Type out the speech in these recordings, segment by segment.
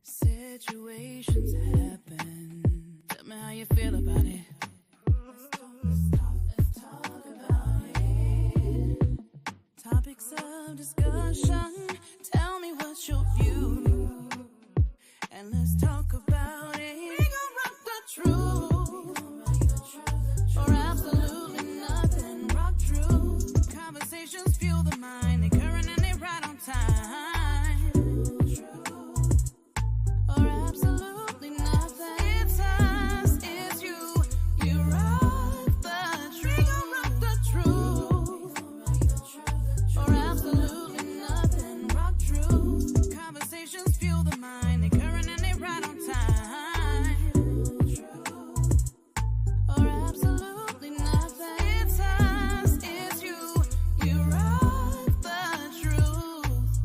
Situations happen. Tell me how you feel about it. Let's talk about it. Topics of discussion. Tell me what's your view. And let's talk about it. We gon' rock the truth. Or absolutely nothing. Rock truth. Conversations fuel the mind. They current and they right on time. Or absolutely nothing. It's us, it's you. You rock the truth. We gon' rock the truth. Or absolutely nothing. Rock truth. Conversations fuel the mind. They current and they right on time. Or absolutely nothing. It's us, it's you. You rock the truth.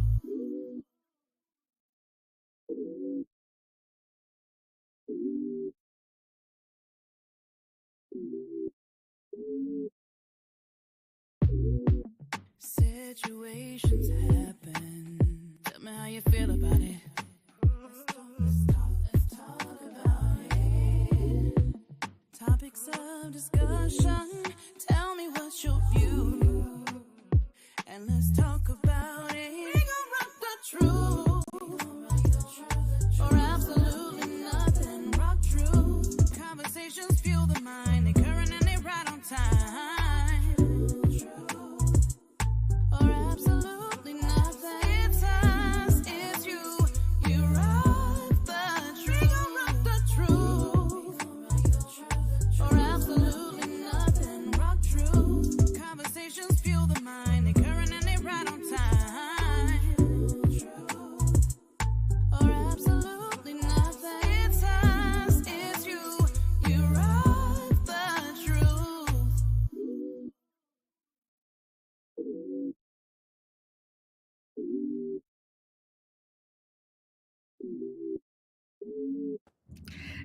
Situations happen. Tell me how you feel about it. Let's talk about it. Topics of discussion. Tell me what's your view. And let's talk about it. We gon' rock the truth. Or absolutely nothing. Rock truth. Conversations fuel the mind. They current and they right on time. Or absolutely nothing. It's us, it's you. You rock the truth. We gon' rock the truth. Or absolutely nothing. Rock truth. Conversations fuel the mind. They current and they right on time. Or absolutely nothing. It's us, it's you. You rock the truth.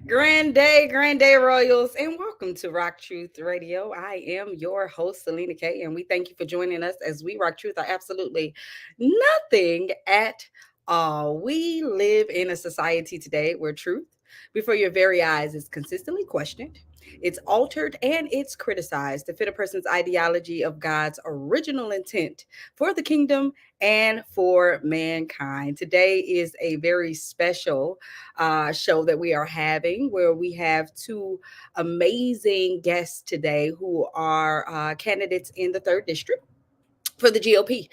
Grand day, Royals, and welcome to Rock Truth Radio. I am your host, SelenaKay, and we thank you for joining us as we rock truth are absolutely nothing at all. We live in a society today where truth before your very eyes is consistently questioned, it's altered, and it's criticized to fit a person's ideology of God's original intent for the kingdom and for mankind. Today is a very special show that we are having where we have two amazing guests today who are candidates in the third district for the GOP.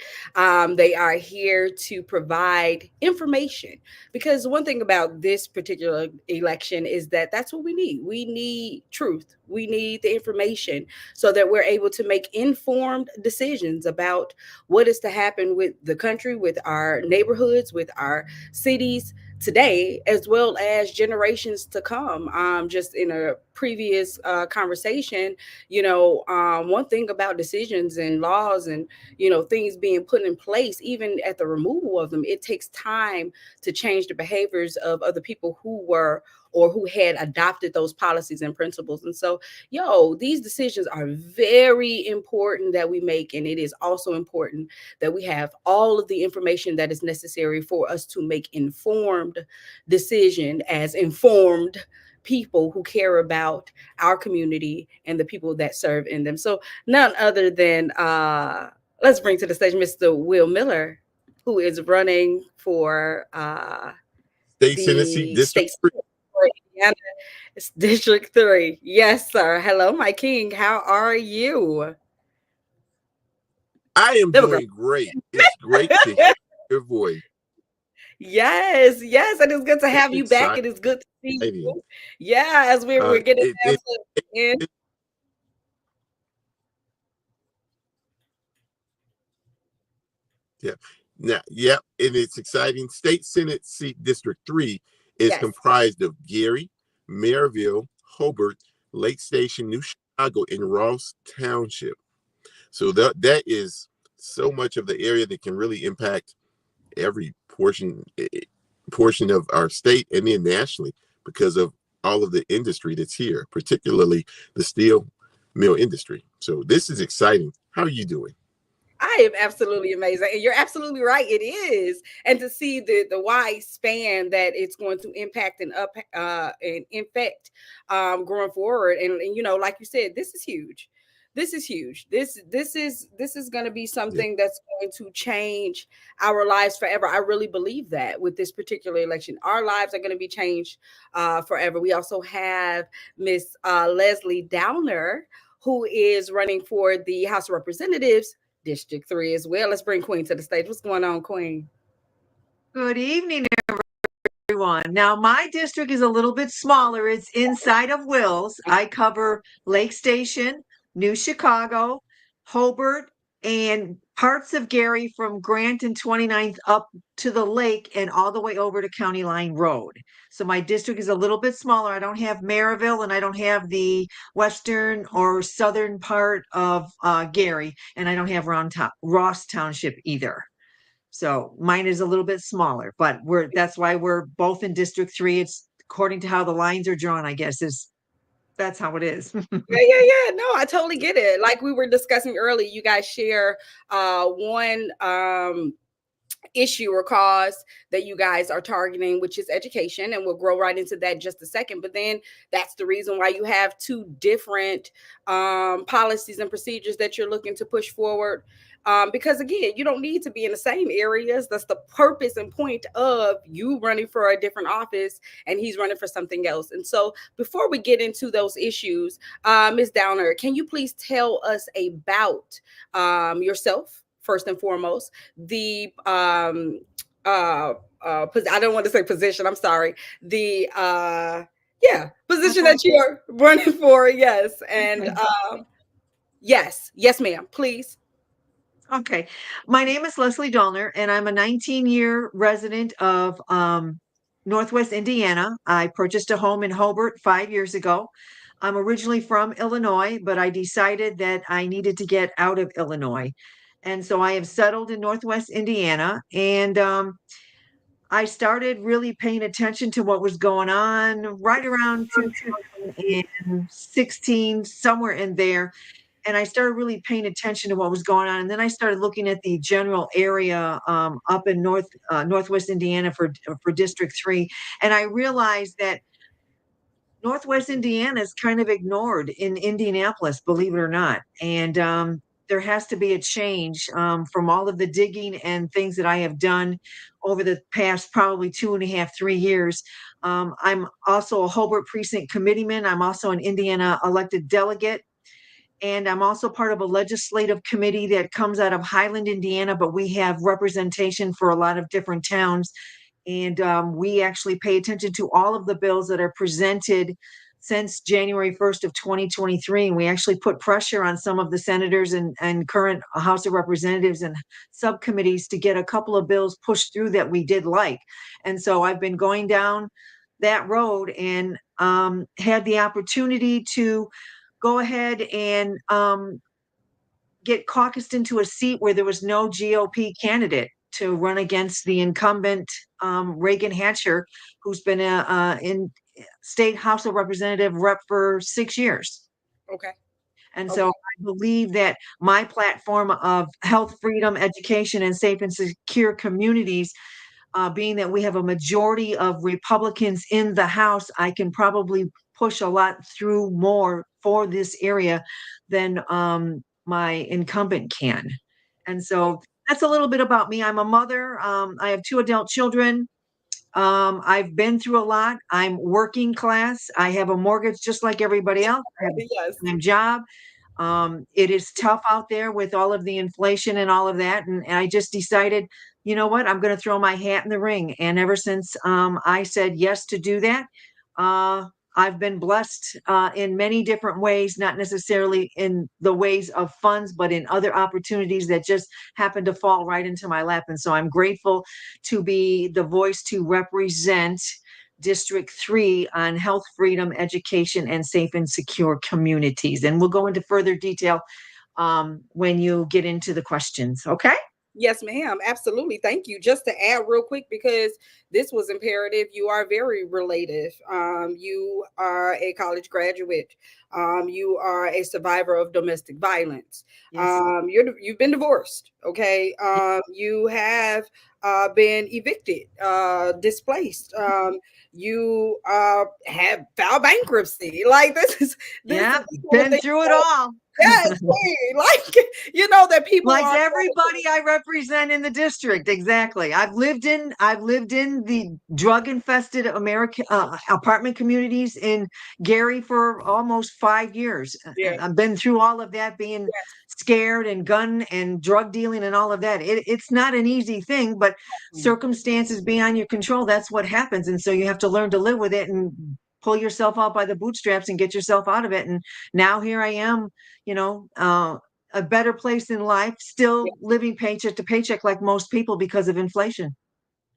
They are here to provide information because one thing about this particular election is that that's what we need. We need truth. We need the information so that we're able to make informed decisions about what is to happen with the country, with our neighborhoods, with our cities today, as well as generations to come. Just in a previous conversation, one thing about decisions and laws and things being put in place, even at the removal of them, it takes time to change the behaviors of other people who were or who had adopted those policies and principles. And so, these decisions are very important that we make. And it is also important that we have all of the information that is necessary for us to make informed decision as informed people who care about our community and the people that serve in them. So none other than let's bring to the stage Mr. Will Miller, who is running for State Senate seat, the District state 3. for Indiana, District 3. Yes, sir. Hello, my king. How are you? I am There we go. doing great. It's great to hear your voice. Yes, yes. And it's good to have It's you back. It is good to see exciting. you. Yeah, as we're getting down to the end. Yeah. Now, yeah, and it's exciting. State Senate seat District 3 is Yes. comprised of Gary, Maryville, Hobart, Lake Station, New Chicago, and Ross Township. So that is so much of the area that can really impact every portion of our state and then nationally because of all of the industry that's here, particularly the steel mill industry. So this is exciting. How are you doing? I am absolutely amazing. And you're absolutely right. It is. And to see the wide span that it's going to impact and and infect going forward. And you know, like you said, this is huge. This is huge. This is going to be Yeah. something that's going to change our lives forever. I really believe that with this particular election, our lives are going to be changed forever. We also have Miss Leslie Dallner, who is running for the House of Representatives, District 3 as well. Let's bring Queen to the stage. What's going on, Queen? Good evening, everyone. Now, my district is a little bit smaller. It's inside of Wills. I cover Lake Station, New Chicago, Hobart, and parts of Gary from Grant and 29th up to the lake and all the way over to County Line Road. So my district is a little bit smaller. I don't have Maryville and I don't have the western or southern part of Gary, and I don't have Ross Township either. So mine is a little bit smaller, but that's why we're both in District 3. It's according to how the lines are drawn, I guess, that's how it is. Yeah. No, I totally get it. Like we were discussing earlier, you guys share one issue or cause that you guys are targeting, which is education, and we'll grow right into that in just a second. But then that's the reason why you have two different policies and procedures that you're looking to push forward. Because again, you don't need to be in the same areas. That's the purpose and point of you running for a different office and he's running for something else. And so before we get into those issues, Ms. Dallner, can you please tell us about yourself first and foremost, the I don't want to say position, I'm sorry, the position that you are running for, yes. And yes ma'am, please. Okay. My name is Leslie Dallner, and I'm a 19-year resident of Northwest Indiana. I purchased a home in Hobart 5 years ago. I'm originally from Illinois, but I decided that I needed to get out of Illinois. And so I have settled in Northwest Indiana, and I started really paying attention to what was going on right around 2016, somewhere in there. And I started really paying attention to what was going on. And then I started looking at the general area up in Northwest Indiana for District 3. And I realized that Northwest Indiana is kind of ignored in Indianapolis, believe it or not. And there has to be a change from all of the digging and things that I have done over the past probably 2.5, 3 years. I'm also a Hobart Precinct Committeeman. I'm also an Indiana elected delegate. And I'm also part of a legislative committee that comes out of Highland, Indiana, but we have representation for a lot of different towns. And we actually pay attention to all of the bills that are presented since January 1st of 2023. And we actually put pressure on some of the senators and current House of Representatives and subcommittees to get a couple of bills pushed through that we did like. And so I've been going down that road and had the opportunity to go ahead and get caucused into a seat where there was no GOP candidate to run against the incumbent Reagan Hatcher, who's been in State House of Representative rep for 6 years. Okay. And so I believe that my platform of health, freedom, education, and safe and secure communities, being that we have a majority of Republicans in the House, I can probably push a lot through more for this area than my incumbent can. And so that's a little bit about me. I'm a mother. I have 2 adult children. I've been through a lot. I'm working class. I have a mortgage just like everybody else. I have a full-time job. It is tough out there with all of the inflation and all of that. And I just decided, you know what, I'm going to throw my hat in the ring. And ever since I said yes to do that, I've been blessed in many different ways, not necessarily in the ways of funds, but in other opportunities that just happen to fall right into my lap. And so I'm grateful to be the voice to represent District 3 on health, freedom, education, and safe and secure communities. And we'll go into further detail when you get into the questions. Okay? Yes, ma'am. Absolutely. Thank you. Just to add real quick, because this was imperative, you are very relative. You are a college graduate You are a survivor of domestic violence. Yes. You've been divorced. Okay. You have been evicted, displaced. You have filed bankruptcy. Like this Yeah. is the kind of Been thing. through it all. Yes, hey, like that people Like are. everybody I represent in the district. Exactly. I've lived in the drug infested American apartment communities in Gary for almost 5 years. Yeah. I've been through all of that, being scared and gun and drug dealing and all of that. It's not an easy thing, but Yes. circumstances beyond your control, that's what happens. And so you have to learn to live with it and pull yourself out by the bootstraps and get yourself out of it. And now here I am, you know, a better place in life, still living paycheck to paycheck like most people because of inflation.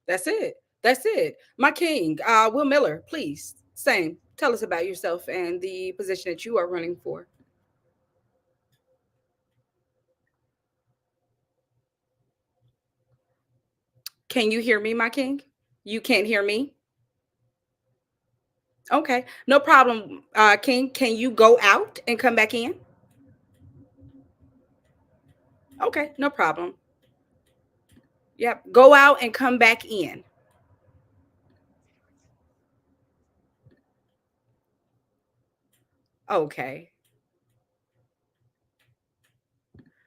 That's it. That's it. My king, Will Miller, please, same. Tell us about yourself and the position that you are running for. Can you hear me, my king? You can't hear me? Okay, no problem. King, can you go out and come back in? Okay, no problem. Yep, go out and come back in. Okay.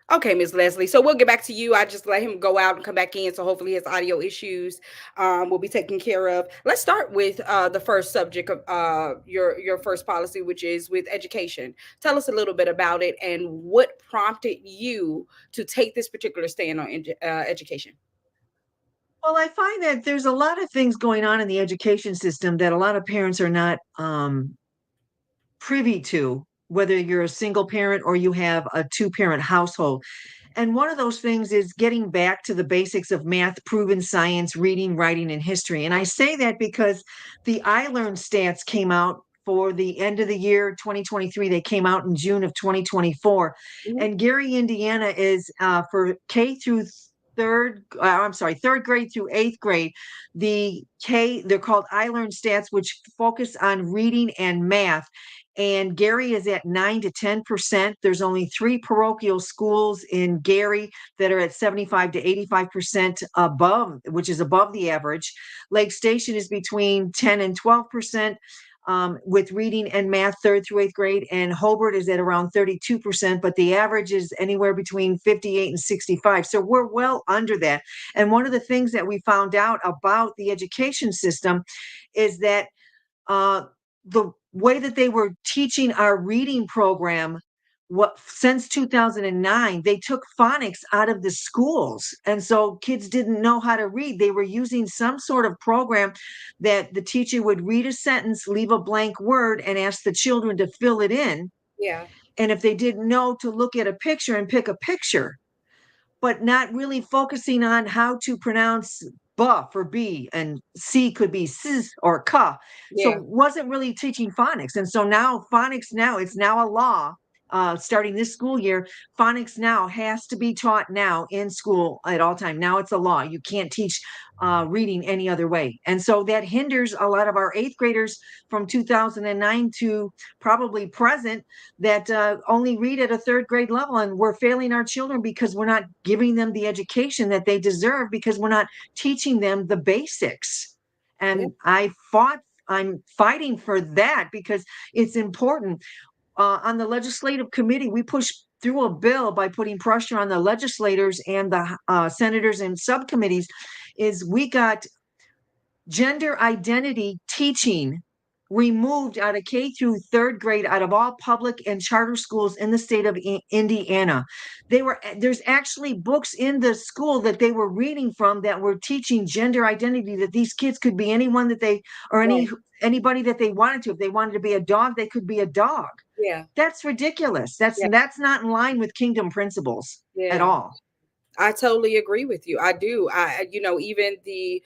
Okay, Miss Leslie. So we'll get back to you. I just let him go out and come back in. So hopefully his audio issues will be taken care of. Let's start with the first subject of your first policy, which is with education. Tell us a little bit about it and what prompted you to take this particular stand on education. Well, I find that there's a lot of things going on in the education system that a lot of parents are not privy to, whether you're a single parent or you have a two-parent household. And one of those things is getting back to the basics of math, proven science, reading, writing, and history. And I say that because the iLearn stats came out for the end of the year 2023. They came out in June of 2024. Mhm. And Gary, Indiana is for K through third grade through eighth grade. They're called iLearn stats, which focus on reading and math. And Gary is at 9 to 10%. There's only 3 parochial schools in Gary that are at 75 to 85% above, which is above the average. Lake Station is between 10 and 12%. With reading and math, third through eighth grade, and Hobart is at around 32%, but the average is anywhere between 58 and 65. So we're well under that. And one of the things that we found out about the education system is that uh, the way that they were teaching our reading program, what since 2009 they took phonics out of the schools, and so kids didn't know how to read. They were using some sort of program that the teacher would read a sentence, leave a blank word, and ask the children to fill it in, Yeah, and if they didn't know, to look at a picture and pick a picture, but not really focusing on how to pronounce "ba" for B, and C could be "sis" or "ka." So yeah, wasn't really teaching phonics. And so now phonics, now it's now a law. Starting this school year, phonics now has to be taught now in school at all time. Now it's a law. You can't teach reading any other way. And so that hinders a lot of our eighth graders from 2009 to probably present that only read at a third grade level, and we're failing our children because we're not giving them the education that they deserve, because we're not teaching them the basics. yeah, And I'm fighting for that because it's important. On the legislative committee, we pushed through a bill by putting pressure on the legislators and the senators and subcommittees. Is we got gender identity teaching removed out of K through third grade out of all public and charter schools in the state of Indiana. There's actually books in the school that they were reading from that were teaching gender identity, that these kids could be anyone that they, or right. anybody that they wanted to. If they wanted to be a dog, they could be a dog. Yeah, That's ridiculous. That's yeah, that's not in line with kingdom principles at yeah. all. I totally agree with you. I do. Even the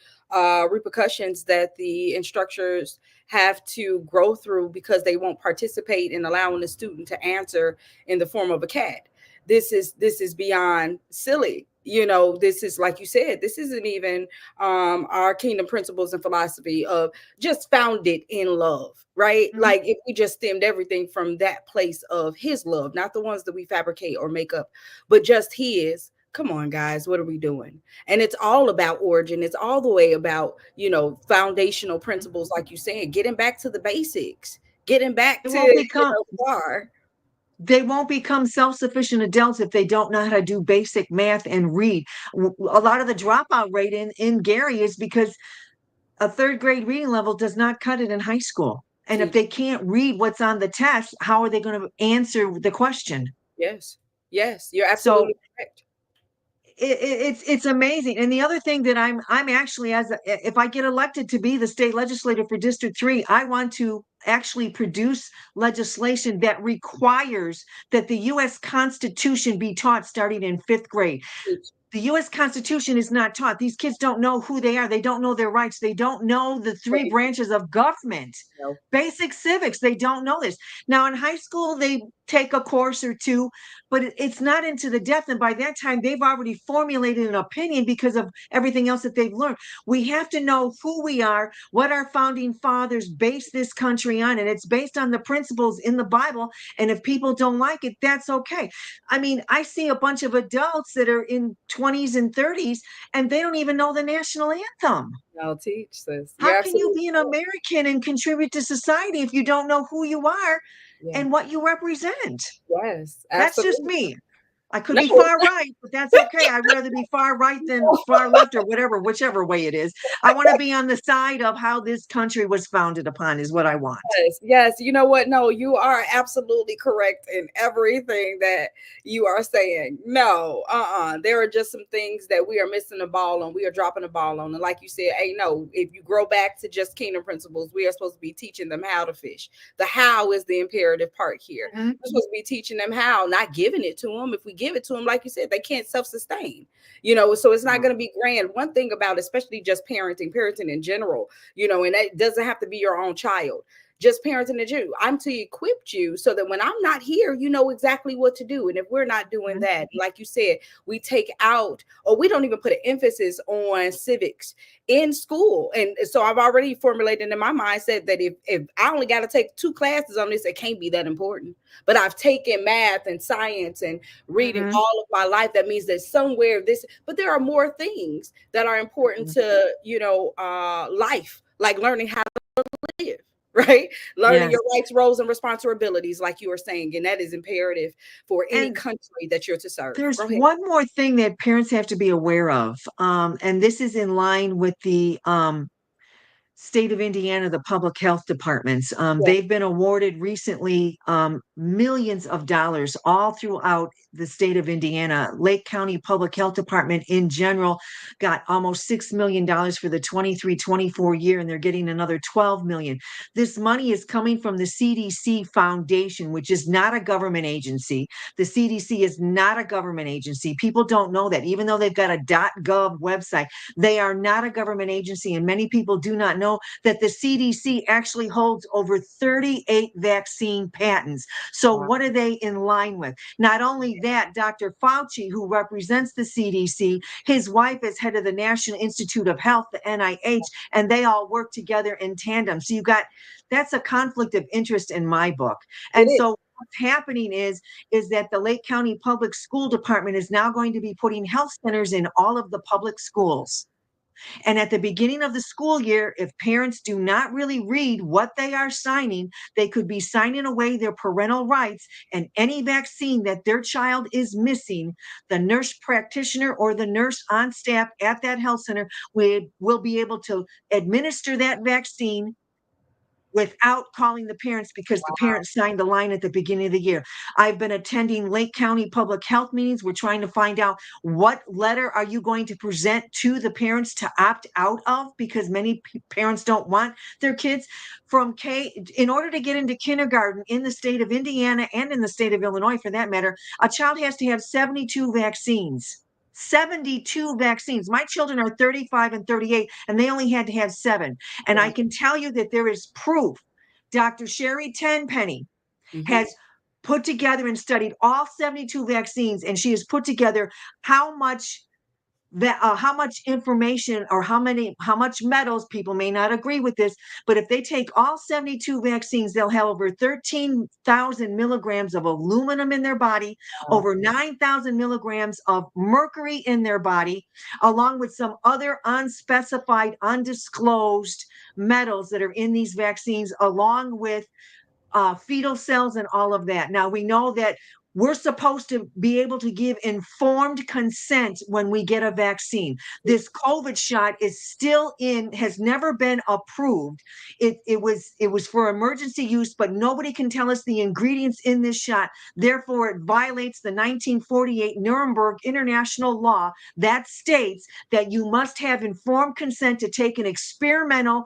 repercussions that the instructors have to grow through because they won't participate in allowing the student to answer in the form of a cat. This is beyond silly. This is, like you said, this isn't even our kingdom principles and philosophy of just founded in love, right? Mhm. Like if we just stemmed everything from that place of his love, not the ones that we fabricate or make up, but just his. Come on, guys, what are we doing? And it's all about origin. It's all the way about, foundational principles, like you said, getting back to the basics, getting back They to, won't become far. they won't become self-sufficient adults if they don't know how to do basic math and read. A lot of the dropout rate in Gary is because a third grade reading level does not cut it in high school. And if Teach. they can't read what's on the test, how are they going to answer the question? Yes. Yes, you're So absolutely correct. it's amazing. And the other thing that I'm actually, if I get elected to be the state legislator for District 3, I want to actually produce legislation that requires that the U.S. Constitution be taught starting in 5th grade. Teach. The U.S. Constitution is not taught. These kids don't know who they are. They don't know their rights. They don't know the 3 Basic. branches of government. No. Basic civics. They don't know this. Now, in high school, they take a course or two, but it's not into the depth. And by that time, they've already formulated an opinion because of everything else that they've learned. We have to know who we are, what our founding fathers based this country on, and it's based on the principles in the Bible. And if people don't like it, that's okay. I mean, I see a bunch of adults that are in 20s and 30s, and they don't even know the national anthem. No, teach this. How You're can you absolutely be an correct. American and contribute to society if you don't know who you are Yeah. and what you represent? Yes, That's just absolutely. me. I could No. be far right, but that's okay. I'd rather be far right than far left or whatever, whichever way it is. I want to be on the side of how this country was founded upon, is what I want. Yes, yes. You know what? No, you are absolutely correct in everything that you are saying. No, there are just some things that we are missing the ball on. We are dropping the ball on. And like you said, hey, no, if you grow back to just kingdom principles, we are supposed to be teaching them how to fish. The how is the imperative part here. Mhm. We're supposed to be teaching them how, not giving it to them. If we give it to them, like you said, they can't self-sustain. So it's not going to be grand. One thing about, especially just parenting in general, and that doesn't have to be your own child, just parenting the Jew. I'm to equip you so that when I'm not here, you know exactly what to do. And if we're not doing Mhm. that, like you said, we take out, or we don't even put an emphasis on civics in school. And so I've already formulated in my mindset that if I only got to take 2 classes on this, it can't be that important. But I've taken math and science and reading Mhm. all of my life. That means that somewhere this, but there are more things that are important Mhm. to, life, like learning how to live, right? Learning Yes. your rights, roles, and responsibilities, like you were saying. And that is imperative for any And country that you're to serve. there's Go ahead. one more thing that parents have to be aware of, and this is in line with the state of Indiana, the public health departments. Yeah. They've been awarded recently millions of dollars all throughout the state of Indiana. Lake County Public Health Department in general got almost $6 million for the 23-24 year, and they're getting another 12 million. This money is coming from the CDC Foundation, which is not a government agency. The CDC is not a government agency. People don't know that, even though they've got a .gov website. They are not a government agency, and many people do not know that the CDC actually holds over 38 vaccine patents. So Wow. what are they in line with? Not only that, Dr. Fauci, who represents the CDC, his wife is head of the National Institute of Health, the NIH, and they all work together in tandem. So that's a conflict of interest in my book. It And is. so what's happening is that the Lake County Public School Department is now going to be putting health centers in all of the public schools. And at the beginning of the school year, if parents do not really read what they are signing, they could be signing away their parental rights, and any vaccine that their child is missing, the nurse practitioner or the nurse on staff at that health center will be able to administer that vaccine without calling the parents, because the parents signed the line at the beginning of the year. I've been attending Lake County public health meetings. We're trying to find out, what letter are you going to present to the parents to opt out of, because many parents don't want their kids from in order to get into kindergarten in the state of Indiana and in the state of Illinois, for that matter, a child has to have 72 vaccines. 72 vaccines. My children are 35 and 38, and they only had to have 7. And I Wow. can tell you that there is proof. Dr. Sherry Tenpenny Mhm. has put together and studied all 72 vaccines, and she has put together how much how much information or how much metals, people may not agree with this, but if they take all 72 vaccines, they'll have over 13,000 milligrams of aluminum in their body, over 9,000 milligrams of mercury in their body, along with some other unspecified, undisclosed metals that are in these vaccines, along with fetal cells and all of that. Now, we know that we're supposed to be able to give informed consent when we get a vaccine. This COVID shot is still has never been approved. It was for emergency use, but nobody can tell us the ingredients in this shot. Therefore, it violates the 1948 Nuremberg International Law that states that you must have informed consent to take an experimental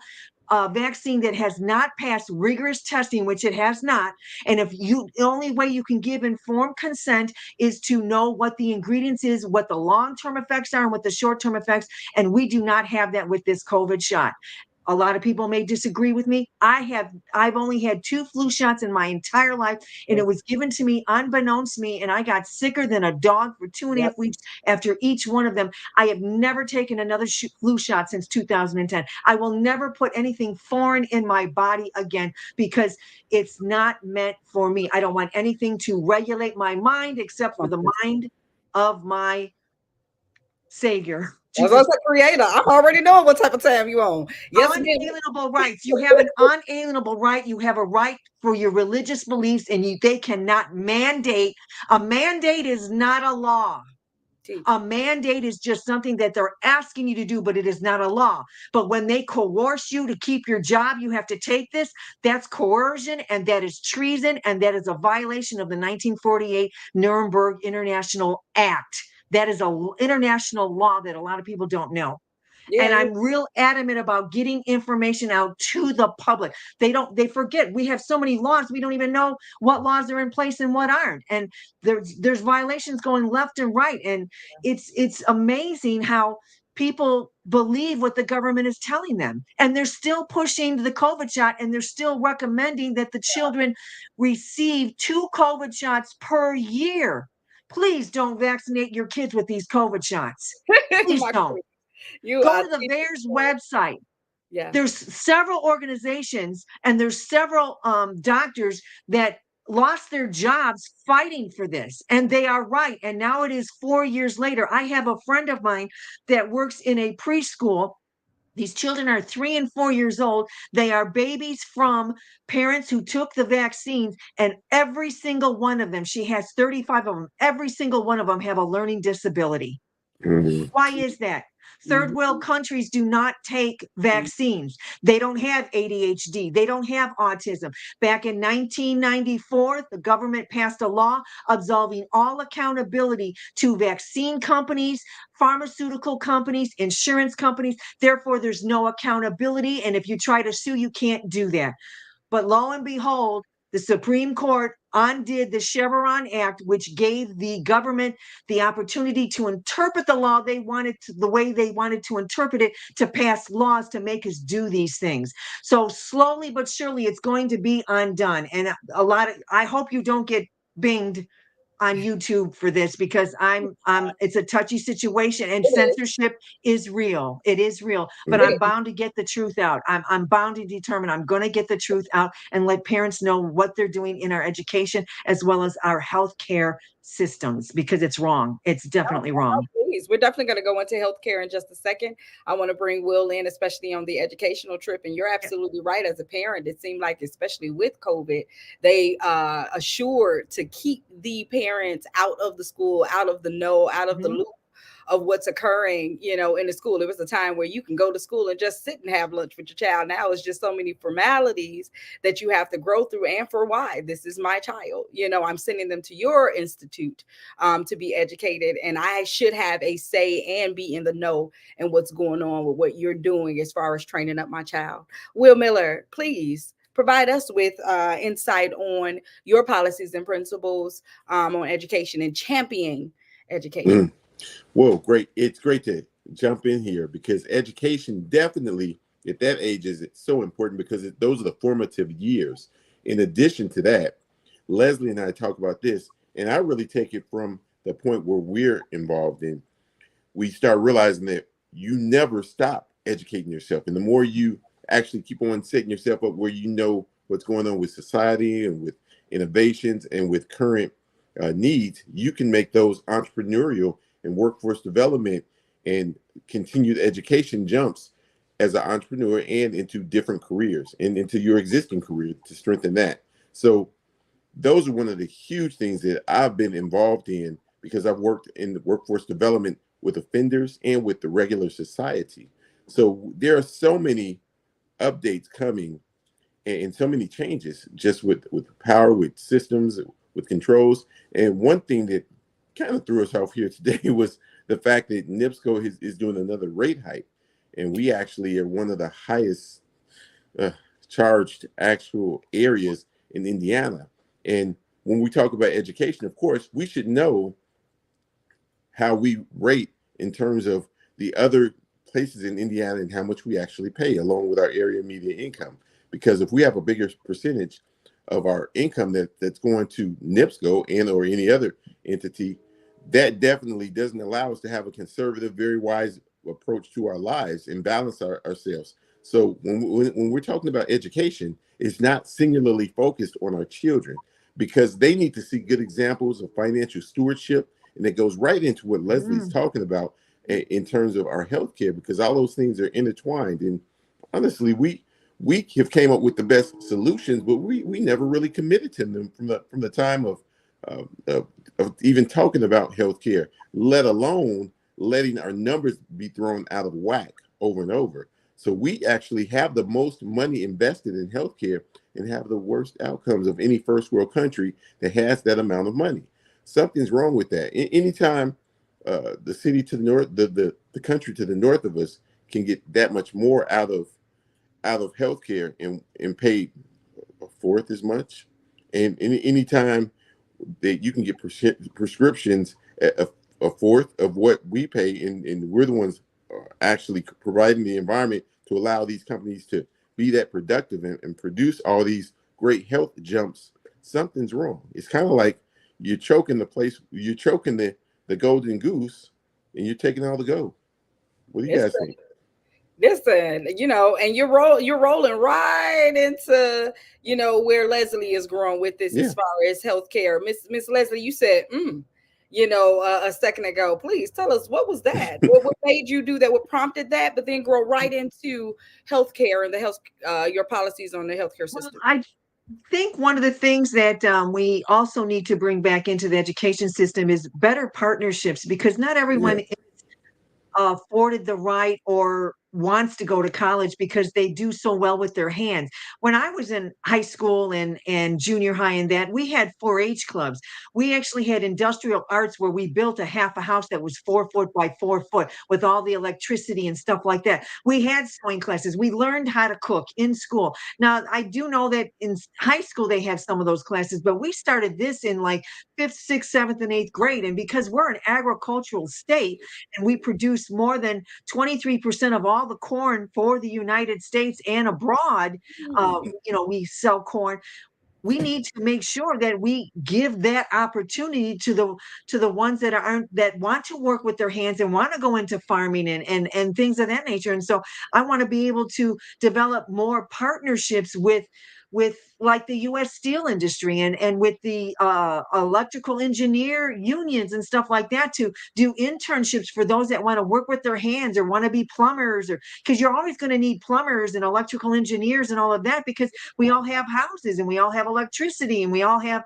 vaccine that has not passed rigorous testing, which it has not. And the only way you can give informed consent is to know what the ingredients is, what the long-term effects are, and what the short-term effects. And we do not have that with this COVID shot. A lot of people may disagree with me. I've only had 2 flu shots in my entire life, and it was given to me unbeknownst to me, and I got sicker than a dog for 2.5 weeks after each one of them. I have never taken another flu shot since 2010. I will never put anything foreign in my body again because it's not meant for me. I don't want anything to regulate my mind except for the mind of my Savior. As I said, creator, I'm already knowing what type of time you on. Yes, unalienable rights. You have an unalienable right. You have a right for your religious beliefs, and they cannot mandate. A mandate is not a law. A mandate is just something that they're asking you to do, but it is not a law. But when they coerce you to keep your job, you have to take this. That's coercion, and that is treason, and that is a violation of the 1948 Nuremberg International Act. That is an international law that a lot of people don't know. And I'm real adamant about getting information out to the public. They forget we have so many laws. We don't even know what laws are in place and what aren't. And there's violations going left and right. And it's amazing how people believe what the government is telling them. And they're still pushing the COVID shot, and they're still recommending that the children receive 2 COVID shots per year. Please don't vaccinate your kids with these COVID shots. Please don't. Go to the VAERS website. Yeah. There's several organizations and there's several doctors that lost their jobs fighting for this. And they are right. And now it is 4 years later. I have a friend of mine that works in a preschool. These children are 3 and 4 years old. They are babies from parents who took the vaccines, and every single one of them, she has 35 of them, every single one of them have a learning disability. Mm-hmm. Why is that? Third world countries do not take vaccines. They don't have ADHD. They don't have autism. Back in 1994, the government passed a law absolving all accountability to vaccine companies, pharmaceutical companies, insurance companies. Therefore, there's no accountability. And if you try to sue, you can't do that. But lo and behold, the Supreme Court undid the Chevron Act, which gave the government the opportunity to interpret the law the way they wanted to interpret it, to pass laws to make us do these things. So slowly but surely, it's going to be undone. And I hope you don't get binged on YouTube for this, because it's a touchy situation, and censorship is real. It is real, but I'm bound to get the truth out. I'm bound to determine I'm going to get the truth out and let parents know what they're doing in our education as well as our healthcare systems, because it's wrong. It's definitely wrong. Please, we're definitely going to go into healthcare in just a second. I want to bring Will in, especially on the educational trip. And you're absolutely right. As a parent, it seemed like, especially with COVID, they assured to keep the parents out of the school, out of the know, out of the loop of what's occurring, in the school. It was a time where you can go to school and just sit and have lunch with your child. Now it's just so many formalities that you have to grow through. And for why? This is my child. I'm sending them to your institute to be educated, and I should have a say and be in the know and what's going on with what you're doing as far as training up my child. Will Miller, please provide us with insight on your policies and principles on education and championing education. Well, great. It's great to jump in here, because education definitely at that age is so important, because those are the formative years. In addition to that, Leslie and I talk about this, and I really take it from the point where we're involved in. we start realizing that you never stop educating yourself. And the more you actually keep on setting yourself up where you know what's going on with society and with innovations and with current needs, you can make those entrepreneurial and workforce development and continued education jumps as an entrepreneur and into different careers and into your existing career to strengthen that. So those are one of the huge things that I've been involved in because I've worked in the workforce development with offenders and with the regular society. So there are so many updates coming and so many changes just with power, with systems, with controls. And one thing that kind of threw us off here today was the fact that NIPSCO is doing another rate hike. And we actually are one of the highest charged actual areas in Indiana. And when we talk about education, of course, we should know how we rate in terms of the other places in Indiana and how much we actually pay along with our area median income. Because if we have a bigger percentage of our income that's going to NIPSCO and or any other entity, that definitely doesn't allow us to have a conservative, very wise approach to our lives and balance ourselves. So when we're talking about education, it's not singularly focused on our children because they need to see good examples of financial stewardship. And it goes right into what Leslie's talking about in terms of our healthcare, because all those things are intertwined. And honestly, we have came up with the best solutions, but we never really committed to them from the time of even talking about healthcare, let alone letting our numbers be thrown out of whack over and over. So we actually have the most money invested in healthcare and have the worst outcomes of any first world country that has that amount of money. Something's wrong with that. Anytime the city to the north, the country to the north of us can get that much more out of healthcare and pay a fourth as much, and anytime that you can get prescriptions at a fourth of what we pay, and we're the ones actually providing the environment to allow these companies to be that productive and produce all these great health jumps, something's wrong. It's kind of like you're choking the golden goose and you're taking all the gold. What do you guys think? Listen, and you're rolling right into, where Leslie is growing with this as far as healthcare. Miss Leslie, you said, a second ago. Please tell us, what was that? what made you do that? What prompted that? But then grow right into healthcare and your policies on the healthcare system. Well, I think one of the things that we also need to bring back into the education system is better partnerships, because not everyone is afforded the right or wants to go to college because they do so well with their hands. When I was in high school and junior high and that, we had 4-H clubs. We actually had industrial arts where we built a half a house that was 4 foot by 4 foot with all the electricity and stuff like that. We had sewing classes. We learned how to cook in school. Now, I do know that in high school they have some of those classes, but we started this in like 5th, 6th, 7th, and 8th grade. And because we're an agricultural state and we produce more than 23% of all the corn for the United States and abroad, we sell corn. We need to make sure that we give that opportunity to the ones that want to work with their hands and want to go into farming and things of that nature. And so I want to be able to develop more partnerships with like the U.S. steel industry and with the electrical engineer unions and stuff like that, to do internships for those that want to work with their hands or want to be plumbers, or because you're always going to need plumbers and electrical engineers and all of that, because we all have houses and we all have electricity and we all have,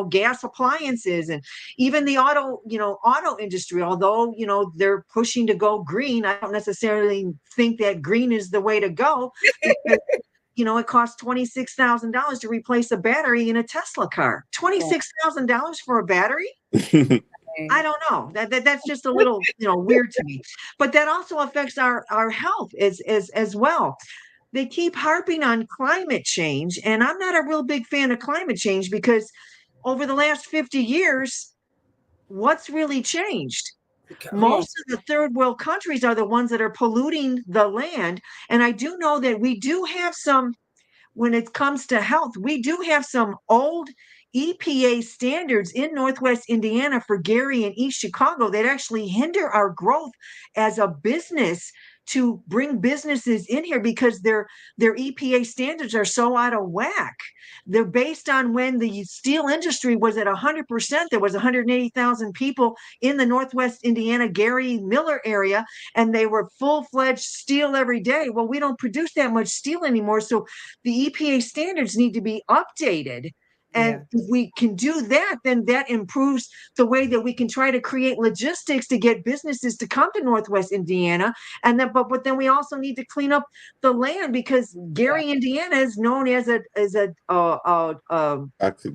gas appliances, and even the auto industry, although, they're pushing to go green. I don't necessarily think that green is the way to go, because it costs $26,000 to replace a battery in a Tesla car. $26,000 for a battery? I don't know. That's just a little, weird to me. But that also affects our health as well. They keep harping on climate change, and I'm not a real big fan of climate change, because over the last 50 years, what's really changed? Most of the third world countries are the ones that are polluting the land. And I do know that we do have some, when it comes to health, we do have some old EPA standards in Northwest Indiana for Gary and East Chicago that actually hinder our growth as a business to bring businesses in here because their EPA standards are so out of whack. They're based on when the steel industry was at 100%. There was 180,000 people in the Northwest Indiana, Gary, Millern area, and they were full-fledged steel every day. Well, we don't produce that much steel anymore, so the EPA standards need to be updated. And if we can do that, then that improves the way that we can try to create logistics to get businesses to come to Northwest Indiana. And then, but then we also need to clean up the land because Gary, Indiana is known as a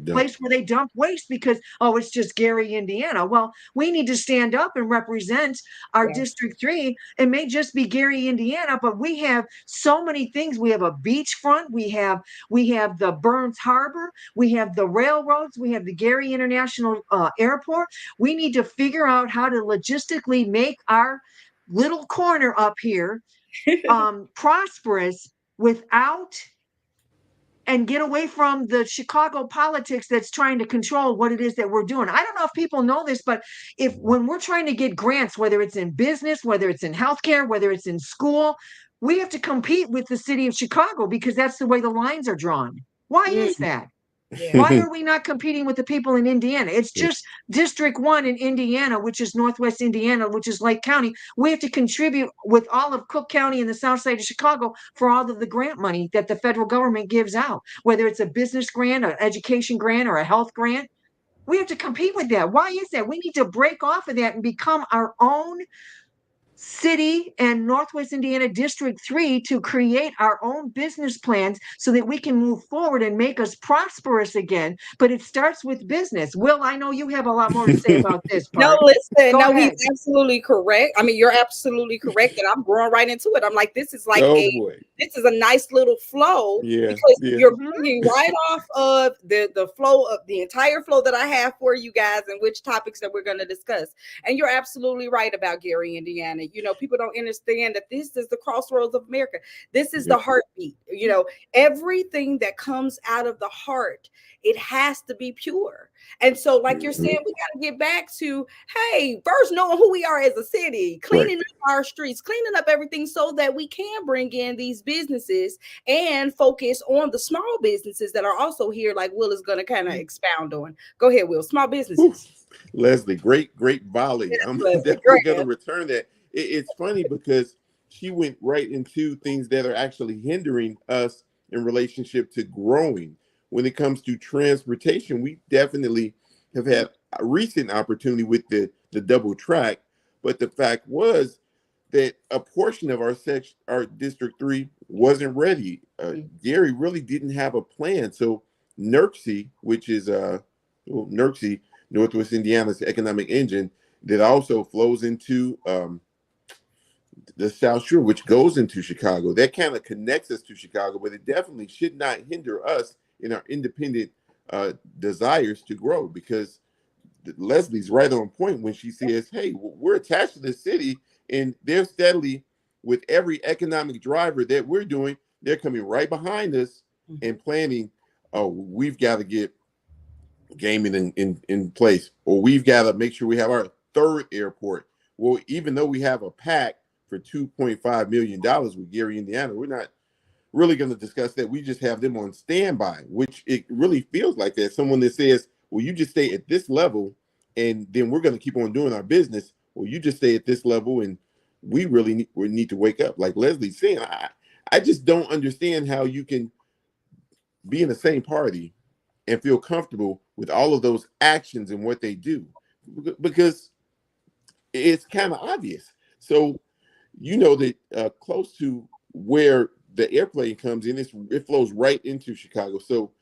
place where they dump waste because, oh, it's just Gary, Indiana. Well, we need to stand up and represent our District 3. It may just be Gary, Indiana, but we have so many things. We have a beachfront. We have the Burns Harbor. We have the railroads. We have the Gary International Airport. We need to figure out how to logistically make our little corner up here prosperous without and get away from the Chicago politics that's trying to control what it is that we're doing. I don't know if people know this, but when we're trying to get grants, whether it's in business, whether it's in healthcare, whether it's in school, we have to compete with the city of Chicago because that's the way the lines are drawn. Why is that? Why are we not competing with the people in Indiana? It's just District 1 in Indiana, which is Northwest Indiana, which is Lake County. We have to contribute with all of Cook County and the south side of Chicago for all of the grant money that the federal government gives out, whether it's a business grant, an education grant, or a health grant. We have to compete with that. Why is that? We need to break off of that and become our own city and Northwest Indiana District 3 to create our own business plans so that we can move forward and make us prosperous again. But it starts with business. Will, I know you have a lot more to say about this part. No, listen, Go ahead. he's absolutely correct. I mean, you're absolutely correct, and I'm going right into it. I'm like, this is like this is a nice little flow because you're bringing right off of the flow of the entire flow that I have for you guys and which topics that we're going to discuss. And you're absolutely right about Gary, Indiana. You know, people don't understand that this is the crossroads of America. This is the heartbeat. You know, everything that comes out of the heart, it has to be pure. And so, like you're saying, we got to get back to, hey, first knowing who we are as a city, cleaning up our streets, cleaning up everything so that we can bring in these businesses and focus on the small businesses that are also here, like Will is going to kind of expound on. Go ahead, Will. Small businesses. Leslie, great volley. I'm definitely going to return that. It's funny because she went right into things that are actually hindering us in relationship to growing. When it comes to transportation, we definitely have had a recent opportunity with the double track. But the fact was that a portion of our District 3 wasn't ready. Gary really didn't have a plan. So NERC, which is NERC, Northwest Indiana's economic engine, that also flows into the South Shore, which goes into Chicago. That kind of connects us to Chicago, but it definitely should not hinder us in our independent desires to grow, because Leslie's right on point when she says, hey, we're attached to the city, and they're steadily, with every economic driver that we're doing, they're coming right behind us and planning, oh, we've got to get gaming in place, or we've got to make sure we have our third airport. Well, even though we have a pact for $2.5 million with Gary, Indiana, we're not really going to discuss that. We just have them on standby, which it really feels like that. Someone that says, well, you just stay at this level and then we're going to keep on doing our business. Well, you just stay at this level and we really need to wake up. Like Leslie's saying, I just don't understand how you can be in the same party and feel comfortable with all of those actions and what they do, because it's kind of obvious. So, you know that close to where the airplane comes in, it flows right into Chicago. So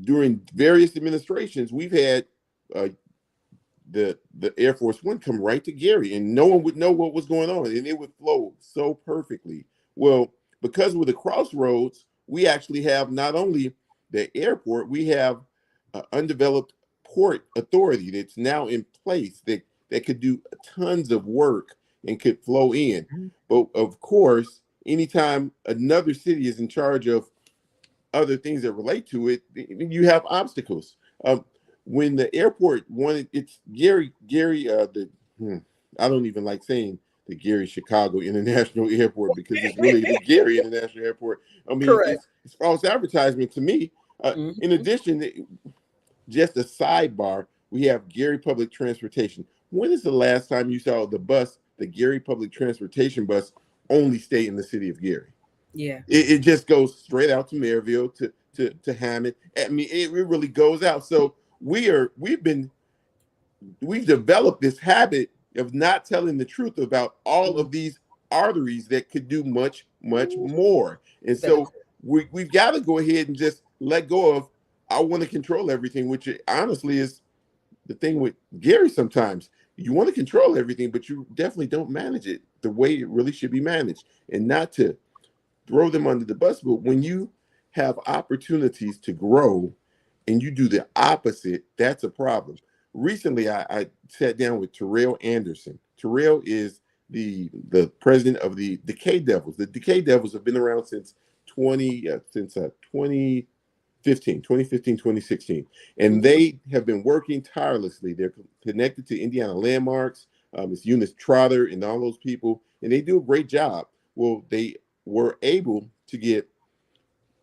during various administrations, we've had the Air Force One come right to Gary, and no one would know what was going on, and it would flow so perfectly. Well, because we're the crossroads, we actually have not only the airport, we have undeveloped port authority that's now in place that could do tons of work and could flow in. But of course, anytime another city is in charge of other things that relate to it, you have obstacles. When the airport wanted, it's Gary, I don't even like saying the Gary Chicago International Airport because it's really the Gary International Airport. I mean, Correct. it's false advertisement to me. In Mhm. addition, just a sidebar, we have Gary Public Transportation. When is the last time you saw the Gary Public Transportation bus, only stay in the city of Gary? Yeah. It just goes straight out to Maryville to Hammond. I mean, it really goes out. So we've developed this habit of not telling the truth about all Mhm. of these arteries that could do much more. And Better. so we've got to go ahead and just let go of I want to control everything, which honestly is the thing with Gary sometimes. You want to control everything, but you definitely don't manage it the way it really should be managed. And not to throw them under the bus, but when you have opportunities to grow and you do the opposite, that's a problem. Recently, I sat down with Terrell Anderson. Terrell is the president of the Decay Devils. The Decay Devils have been around since 2015, 2016. And Mhm. they have been working tirelessly. They're connected to Indiana Landmarks, it's Eunice Trotter and all those people, and they do a great job. Well, they were able to get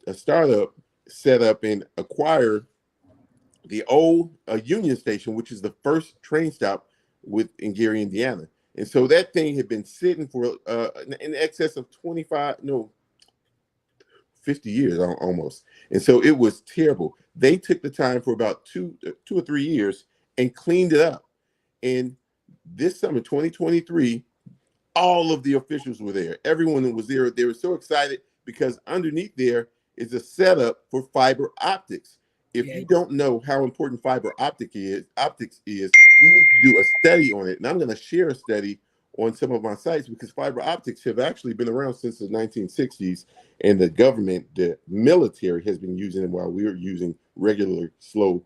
a startup set up and acquire the old Union Station, which is the first train stop in Gary, Indiana. And so that thing had been sitting for in excess of 50 years almost. And so it was terrible. They took the time for about 2 or 3 years and cleaned it up. And this summer, 2023, all of the officials were there. Everyone that was there, they were so excited because underneath there is a setup for fiber optics. If Yeah. you don't know how important optics is, you need to do a study on it. And I'm going to share a study on some of my sites because fiber optics have actually been around since the 1960s, and the government, the military, has been using them while we were using regular slow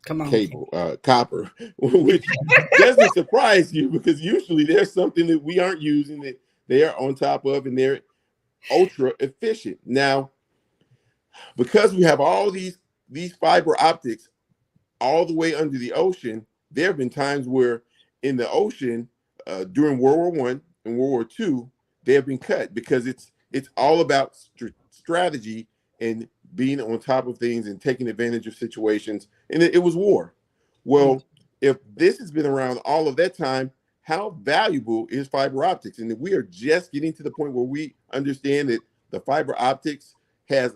Come on. cable, copper, which doesn't surprise you because usually there's something that we aren't using that they are on top of, and they're ultra efficient. Now, because we have all these fiber optics all the way under the ocean, there have been times where in the ocean during World War I and World War II, they have been cut because it's all about strategy and being on top of things and taking advantage of situations. And it was war. Mm. Well, if this has been around all of that time, how valuable is fiber optics? And we are just getting to the point where we understand that the fiber optics has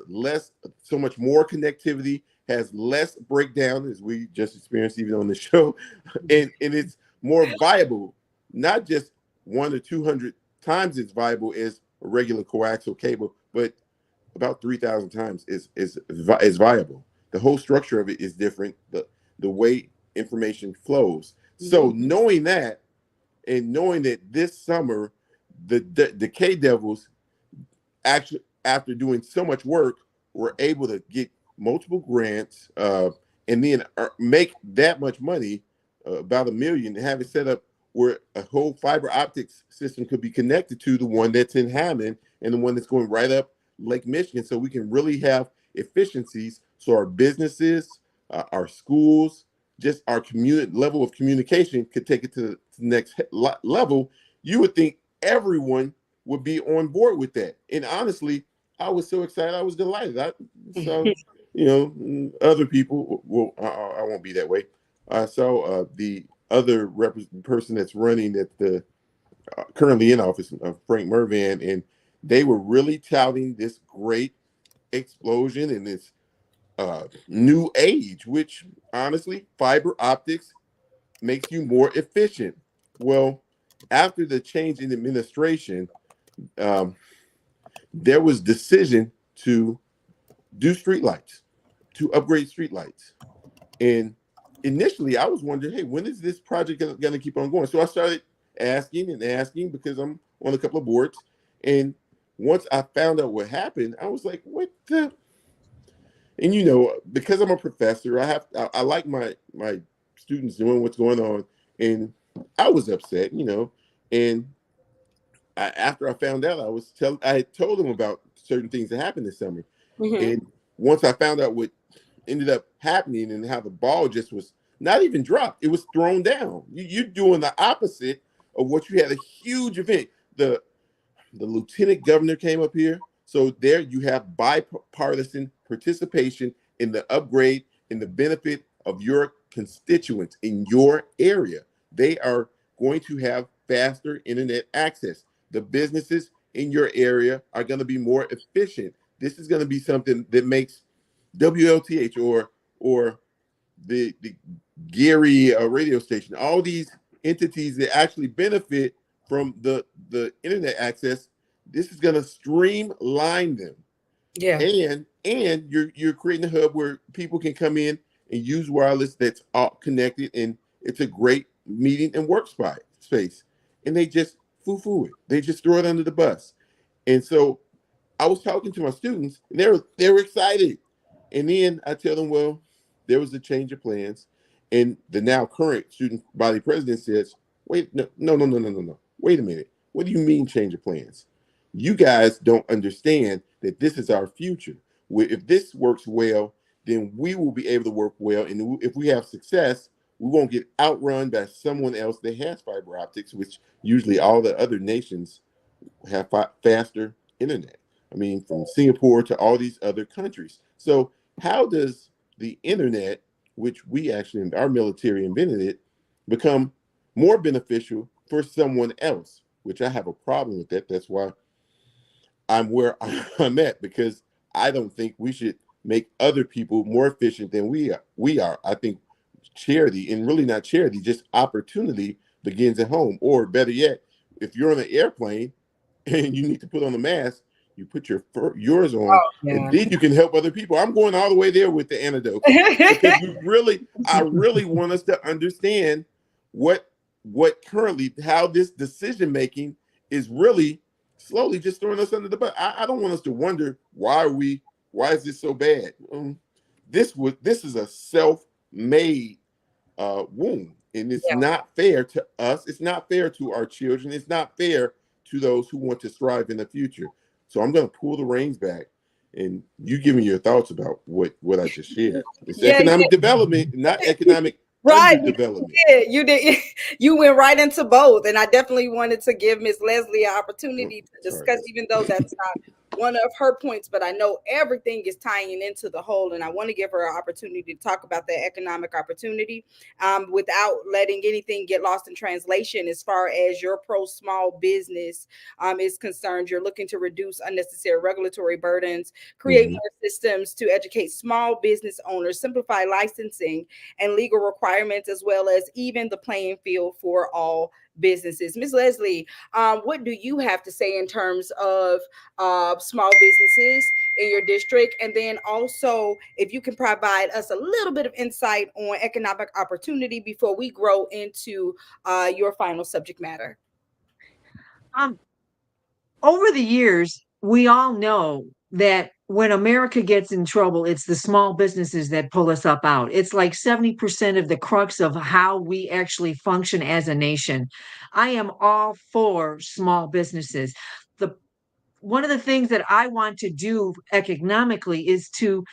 so much more connectivity, has less breakdown, as we just experienced even on the show, and it's more viable, not just 1 to 200 times as viable as a regular coaxial cable, but about 3,000 times is viable. The whole structure of it is different. The way information flows. So Mhm. knowing that, and knowing that this summer the K Devils actually, after doing so much work, were able to get multiple grants and then make that much money, about $1 million, and have it set up where a whole fiber optics system could be connected to the one that's in Hammond and the one that's going right up Lake Michigan, so we can really have efficiencies. So our businesses, our schools, just our level of communication could take it to the next level. You would think everyone would be on board with that. And honestly, I was so excited. I was delighted. So, other people, well, I won't be that way. I saw the other person that's running at the currently in office, Frank Mervan, and they were really touting this great explosion in this new age, which honestly, fiber optics makes you more efficient. Well, after the change in administration, um, there was decision to do streetlights, to upgrade streetlights. And initially, I was wondering, hey, when is this project going to keep on going? So I started asking and asking because I'm on a couple of boards. And once I found out what happened, I was like, what the? And because I'm a professor, I like my students knowing what's going on. And I was upset, and after I found out, I had told them about certain things that happened this summer. Mhm. And once I found out what ended up happening and how the ball just was not even dropped. It was thrown down. You're doing the opposite of what you had, a huge event. The lieutenant governor came up here. So there you have bipartisan participation in the upgrade in the benefit of your constituents in your area. They are going to have faster internet access. The businesses in your area are going to be more efficient. This is going to be something that makes WLTH or the Gary radio station, all these entities that actually benefit from the internet access. This is going to streamline them, Yeah. and you're creating a hub where people can come in and use wireless that's all connected, and it's a great meeting and work spot space. And they just foo it. They just throw it under the bus. And so I was talking to my students, and they were excited. And then I tell them, well, there was a change of plans, and the now current student body president says, wait, no. Wait a minute. What do you mean change of plans? You guys don't understand that this is our future. If this works well, then we will be able to work well. And if we have success, we won't get outrun by someone else that has fiber optics, which usually all the other nations have faster internet. I mean, from Singapore to all these other countries. So how does the internet, which we actually, our military invented it, become more beneficial for someone else? Which I have a problem with that. That's why I'm where I'm at, because I don't think we should make other people more efficient than we are. I think charity, and really not charity, just opportunity begins at home. Or better yet, if you're on an airplane and you need to put on a mask, you put yours on, and then you can help other people. I'm going all the way there with the antidote, because I really want us to understand what currently, how this decision making is really slowly just throwing us under the bus. I don't want us to wonder why is this so bad. This is a self-made wound, and it's not fair to us. It's not fair to our children. It's not fair to those who want to thrive in the future. So I'm going to pull the reins back, and you give me your thoughts about what I just shared. It's economic development, not economic right development. You did. You went right into both, and I definitely wanted to give Miss Leslie an opportunity to discuss, even though that's not one of her points, but I know everything is tying into the whole, and I want to give her an opportunity to talk about the economic opportunity without letting anything get lost in translation. As far as your pro small business is concerned, you're looking to reduce unnecessary regulatory burdens, create more systems to educate small business owners, simplify licensing and legal requirements, as well as even the playing field for all businesses. Ms. Leslie, what do you have to say in terms of small businesses in your district? And then also, if you can provide us a little bit of insight on economic opportunity before we grow into your final subject matter. Over the years, we all know that when America gets in trouble, it's the small businesses that pull us up out. It's like 70% of the crux of how we actually function as a nation. I am all for small businesses. One of the things that I want to do economically is to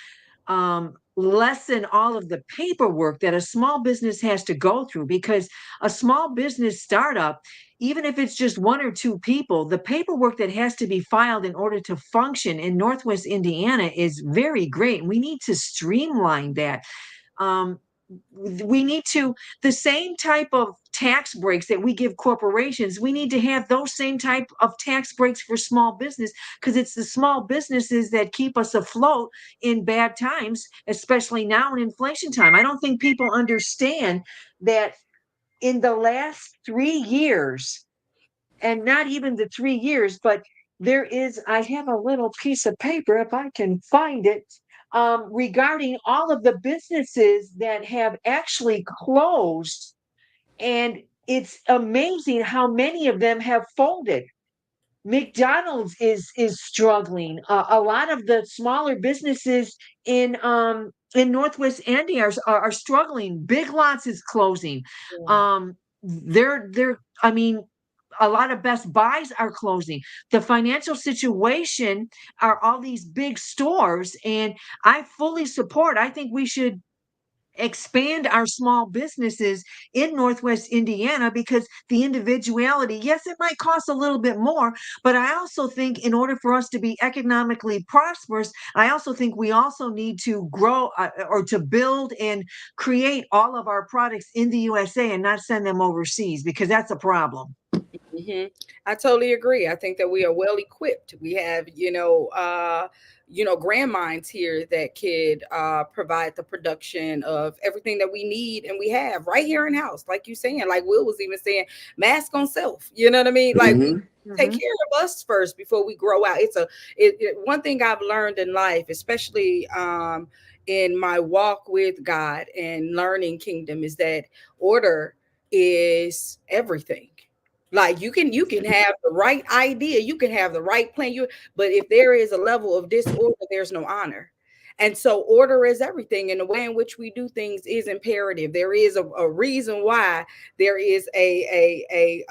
lessen all of the paperwork that a small business has to go through, because a small business startup, even if it's just one or two people, the paperwork that has to be filed in order to function in Northwest Indiana is very great. We need to streamline that. We need to, the same type of tax breaks that we give corporations, we need to have those same type of tax breaks for small business, because it's the small businesses that keep us afloat in bad times, especially now in inflation time. I don't think people understand that in the last 3 years, and not even the 3 years, but I have a little piece of paper, if I can find it, regarding all of the businesses that have actually closed. And it's amazing how many of them have folded. McDonald's is struggling. A lot of the smaller businesses in Northwest Indy are struggling. Big Lots is closing. They're I mean, a lot of Best Buys are closing. The financial situation are all these big stores, and I fully support. I think we should expand our small businesses in Northwest Indiana because the individuality, yes, it might cost a little bit more, but I also think in order for us to be economically prosperous, I also think we also need to grow or to build and create all of our products in the USA and not send them overseas because that's a problem. Hmm. I totally agree. I think that we are well equipped. We have, grand minds here that could provide the production of everything that we need, and we have right here in house. Like you saying, like Will was even saying, mask on self. You know what I mean? Like we take Mhm. care of us first before we grow out. One thing I've learned in life, especially in my walk with God and learning kingdom, is that order is everything. Like you can have the right idea, you can have the right plan, but if there is a level of disorder, there's no honor. And so order is everything, and the way in which we do things is imperative. There is a reason why there is a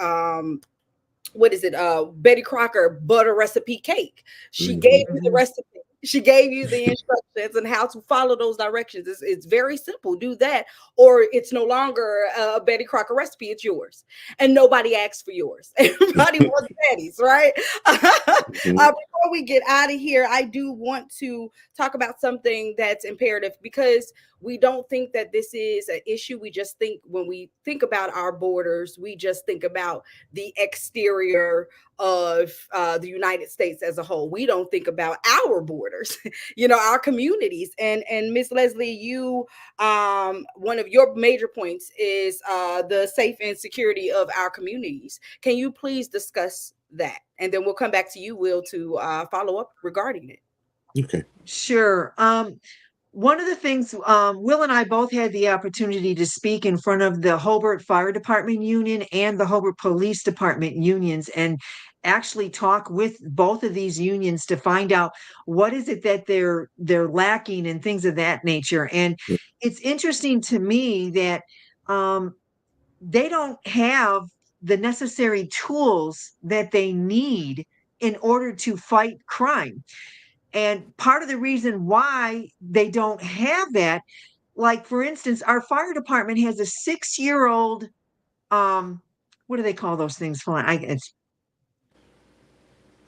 what is it, Betty Crocker butter recipe cake. She gave you the Mhm. recipe, she gave you the instructions and how to follow those directions. It's very simple. Do that, or it's no longer a Betty Crocker recipe, it's yours, and nobody asks for yours. Everybody wants Betty's, right? Before we get out of here, I do want to talk about something that's imperative, because we don't think that this is an issue. We just think, when we think about our borders, we just think about the exterior of the United States as a whole. We don't think about our borders, our communities. And Miss Leslie, you one of your major points is the safe and security of our communities. Can you please discuss that? And then we'll come back to you, Will, to follow up regarding it. Okay. Sure. One of the things, Will and I both had the opportunity to speak in front of the Hobart Fire Department Union and the Hobart Police Department unions, and actually talk with both of these unions to find out what is it that they're lacking and things of that nature. And it's interesting to me that um, they don't have the necessary tools that they need in order to fight crime. And part of the reason why they don't have that, like for instance, our fire department has a 6-year old, what do they call those things? Hold on, it's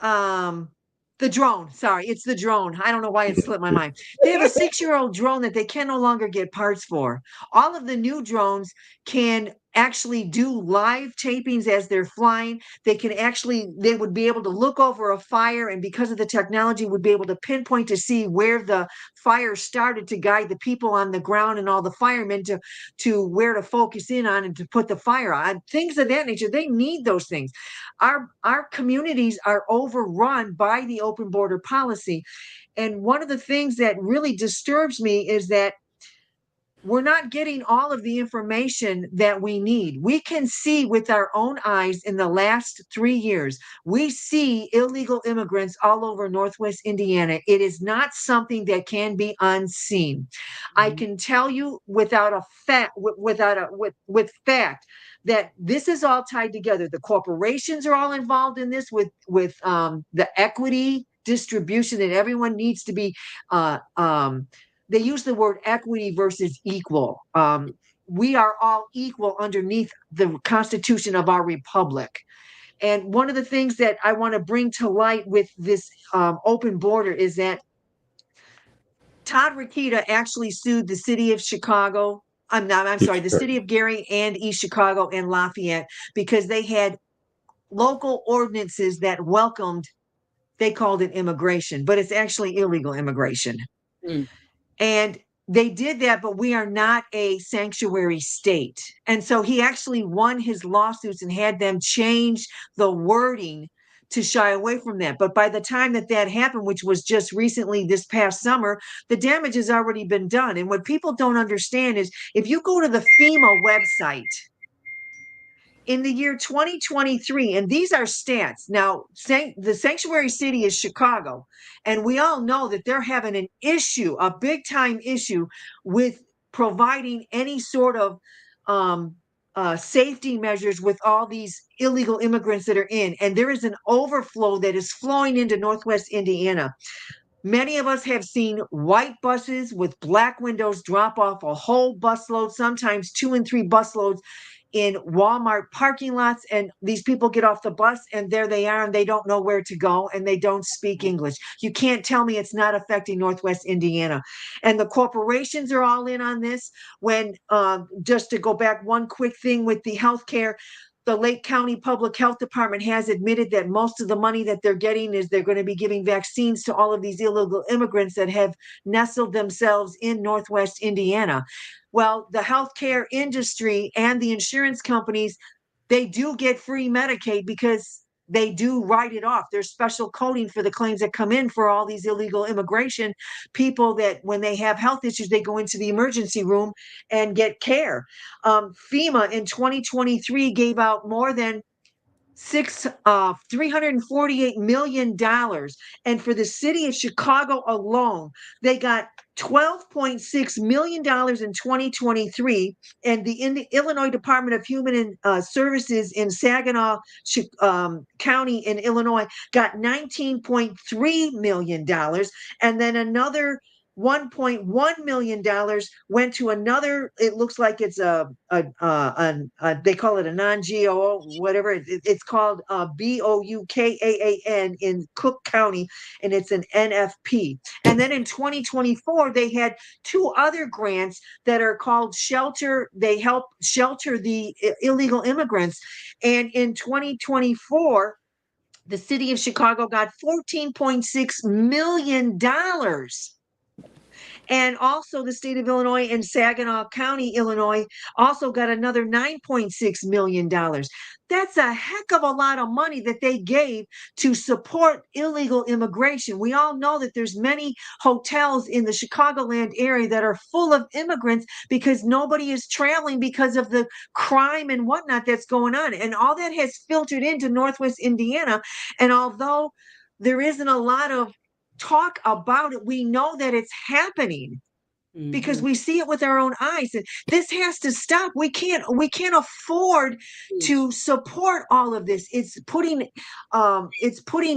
um the drone. Sorry, it's the drone. I don't know why it slipped my mind. They have a 6-year-old drone that they can no longer get parts for. All of the new drones can actually do live tapings as they're flying. They would be able to look over a fire, and because of the technology, would be able to pinpoint to see where the fire started, to guide the people on the ground and all the firemen to where to focus in on and to put the fire on. Things of that nature. They need those things. Our communities are overrun by the open border policy. And one of the things that really disturbs me is that we're not getting all of the information that we need. We can see with our own eyes in the last 3 years, we see illegal immigrants all over Northwest Indiana. It is not something that can be unseen. I Mhm. can tell you without a fact, with fact, that this is all tied together. The corporations are all involved in this with the equity distribution that everyone needs to be they use the word equity versus equal. We are all equal underneath the Constitution of our republic. And one of the things that I want to bring to light with this open border is that Todd Rokita actually sued the city of Chicago. I'm sorry, the city of Gary and East Chicago and Lafayette because they had local ordinances that welcomed, they called it immigration, but it's actually illegal immigration. Mm. And they did that, but we are not a sanctuary state. And so he actually won his lawsuits and had them change the wording to shy away from that. But by the time that that happened, which was just recently this past summer, the damage has already been done. And what people don't understand is if you go to the FEMA website, in the year 2023, and these are stats. Now, the sanctuary city is Chicago, and we all know that they're having an issue, a big time issue with providing any sort of um, safety measures with all these illegal immigrants that are in, and there is an overflow that is flowing into Northwest Indiana. Many of us have seen white buses with black windows drop off a whole busload, sometimes 2 and 3 busloads in Walmart parking lots. And these people get off the bus and there they are, and they don't know where to go and they don't speak English. You can't tell me it's not affecting Northwest Indiana. And the corporations are all in on this. When, just to go back, one quick thing with the healthcare, the Lake County Public Health Department has admitted that most of the money that they're getting is they're going to be giving vaccines to all of these illegal immigrants that have nestled themselves in Northwest Indiana. Well, the healthcare industry and the insurance companies, they do get free Medicaid because they do write it off. There's special coding for the claims that come in for all these illegal immigration people that when they have health issues, they go into the emergency room and get care. FEMA in 2023 gave out more than $348 million. And for the city of Chicago alone, they got $12.6 million in 2023. And the Illinois Department of Human Services in Saginaw County in Illinois got $19.3 million. And then another $1.1 million went to another, it looks like it's they call it a non-GO, whatever. It's called BOUKAAN in Cook County, and it's an NFP. And then in 2024, they had 2 other grants that are called Shelter. They help shelter the illegal immigrants. And in 2024, the city of Chicago got $14.6 million. And also the state of Illinois and Saginaw County, Illinois, also got another $9.6 million. That's a heck of a lot of money that they gave to support illegal immigration. We all know that there's many hotels in the Chicagoland area that are full of immigrants because nobody is traveling because of the crime and whatnot that's going on. And all that has filtered into Northwest Indiana. And although there isn't a lot of talk about it, we know that it's happening because we see it with our own eyes, and this has to stop. We can't afford to support all of this. It's putting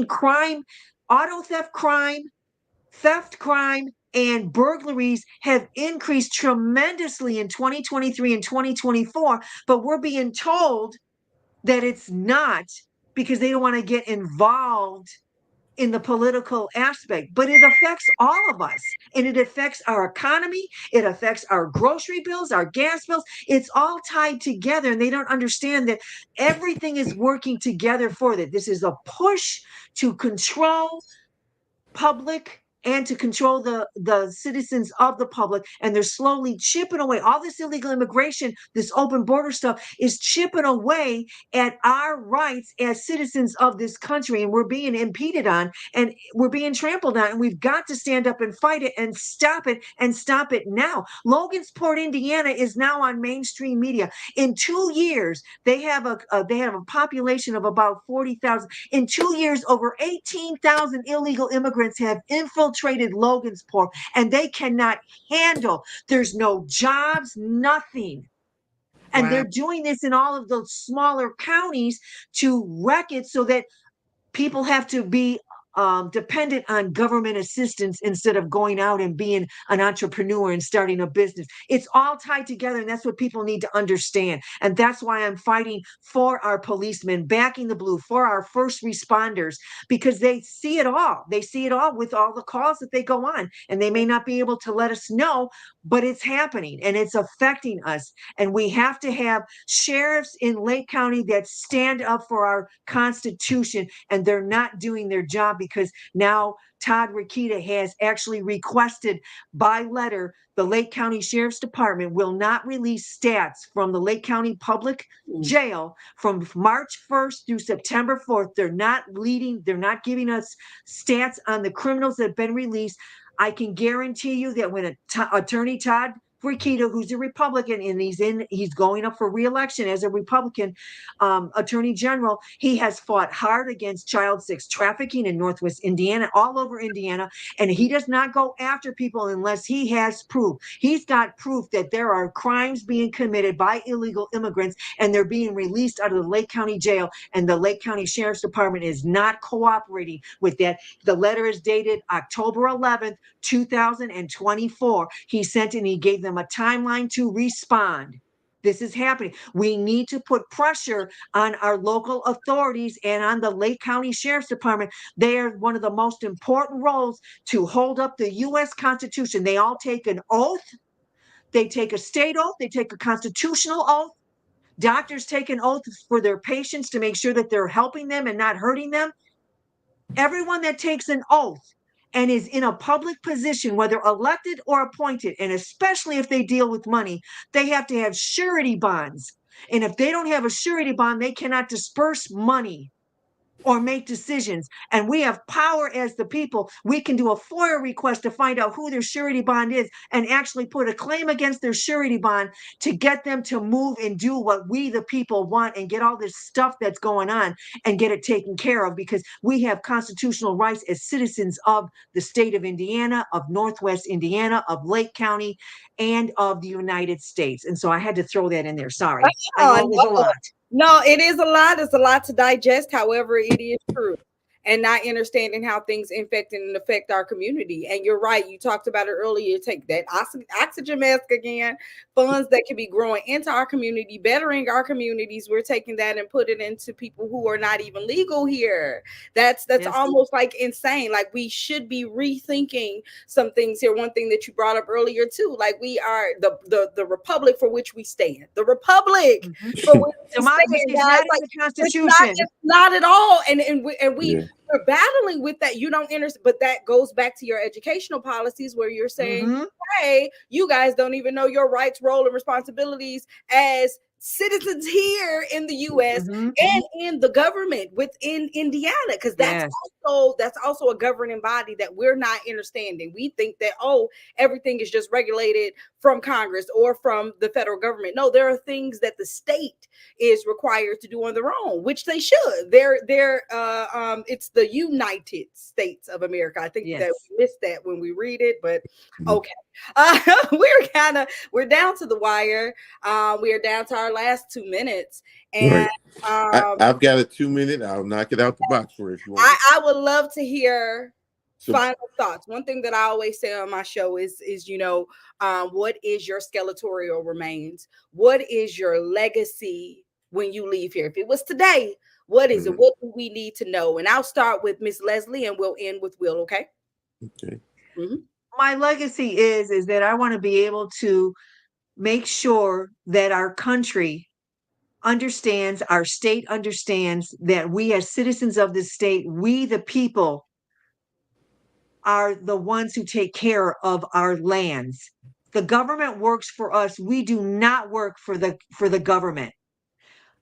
crime, auto theft crime, and burglaries have increased tremendously in 2023 and 2024, but we're being told that it's not because they don't want to get involved in the political aspect, but it affects all of us, and it affects our economy. It affects our grocery bills, our gas bills. It's all tied together, and they don't understand that everything is working together for that. This is a push to control public and to control the citizens of the public, and they're slowly chipping away. All this illegal immigration, this open border stuff is chipping away at our rights as citizens of this country, and we're being impeded on, and we're being trampled on, and we've got to stand up and fight it and stop it now. Logansport, Indiana is now on mainstream media. In 2 years, they have a population of about 40,000. In 2 years, over 18,000 illegal immigrants have infiltrated Logansport, and they cannot handle. There's no jobs, nothing. And they're doing this in all of those smaller counties to wreck it so that people have to be dependent on government assistance instead of going out and being an entrepreneur and starting a business. It's all tied together, and that's what people need to understand. And that's why I'm fighting for our policemen, backing the blue, for our first responders, because they see it all. They see it all with all the calls that they go on, and they may not be able to let us know, but it's happening and it's affecting us. And we have to have sheriffs in Lake County that stand up for our Constitution, and they're not doing their job because now Todd Rokita has actually requested by letter the Lake County Sheriff's Department will not release stats from the Lake County Public Jail from March 1st through September 4th. They're not giving us stats on the criminals that have been released. I can guarantee you that when Attorney Todd Rikita, who's a Republican, and he's going up for re-election as a Republican attorney general. He has fought hard against child sex trafficking in Northwest Indiana, all over Indiana, and he does not go after people unless he has proof. He's got proof that there are crimes being committed by illegal immigrants, and they're being released out of the Lake County Jail, and the Lake County Sheriff's Department is not cooperating with that. The letter is dated October 11th, 2024. He sent and he gave them a timeline to respond. This is happening. We need to put pressure on our local authorities and on the Lake County Sheriff's Department. They are one of the most important roles to hold up the U.S. Constitution. They all take an oath. They take a state oath. They take a constitutional oath. Doctors take an oath for their patients to make sure that they're helping them and not hurting them. Everyone that takes an oath and is in a public position, whether elected or appointed, and especially if they deal with money, they have to have surety bonds. And if they don't have a surety bond, they cannot disperse money or make decisions. And we have power as the people. We can do a FOIA request to find out who their surety bond is and actually put a claim against their surety bond to get them to move and do what we, the people, want and get all this stuff that's going on and get it taken care of, because we have constitutional rights as citizens of the state of Indiana, of Northwest Indiana, of Lake County, and of the United States. And so I had to throw that in there. Sorry. I know it was a lot. No, it is a lot. It's a lot to digest. However, it is true. And not understanding how things infect and affect our community. And you're right. You talked about it earlier. Take that oxygen mask again, funds that can be growing into our community, bettering our communities. We're taking that and put it into people who are not even legal here. That's yes. Almost like insane. Like, we should be rethinking some things here. One thing that you brought up earlier too, like, we are the republic for which we stand. The republic for which we stand, guys. Like, the Constitution. It's not at all. And we're battling with that. You don't understand, but that goes back to your educational policies where you're saying, hey, you guys don't even know your rights, role, and responsibilities as citizens here in the U.S. and in the government within Indiana, because that's also a governing body that we're not understanding. We think that, everything is just regulated from Congress or from the federal government. No, there are things that the state is required to do on their own, which they should. It's the United States of America. I think that we missed that when we read it, but okay. We're down to the wire. We are down to our last 2 minutes, and I've got a 2 minute. I'll knock it out the box for if you want. I would love to hear final thoughts. One thing that I always say on my show is what is your skeletal remains? What is your legacy when you leave here? If it was today, what is it? What do we need to know? And I'll start with Miss Leslie, and we'll end with Will. Okay. Okay. My legacy is that I want to be able to make sure that our country understands, our state understands that we as citizens of this state, we the people, are the ones who take care of our lands. The government works for us. We do not work for the government.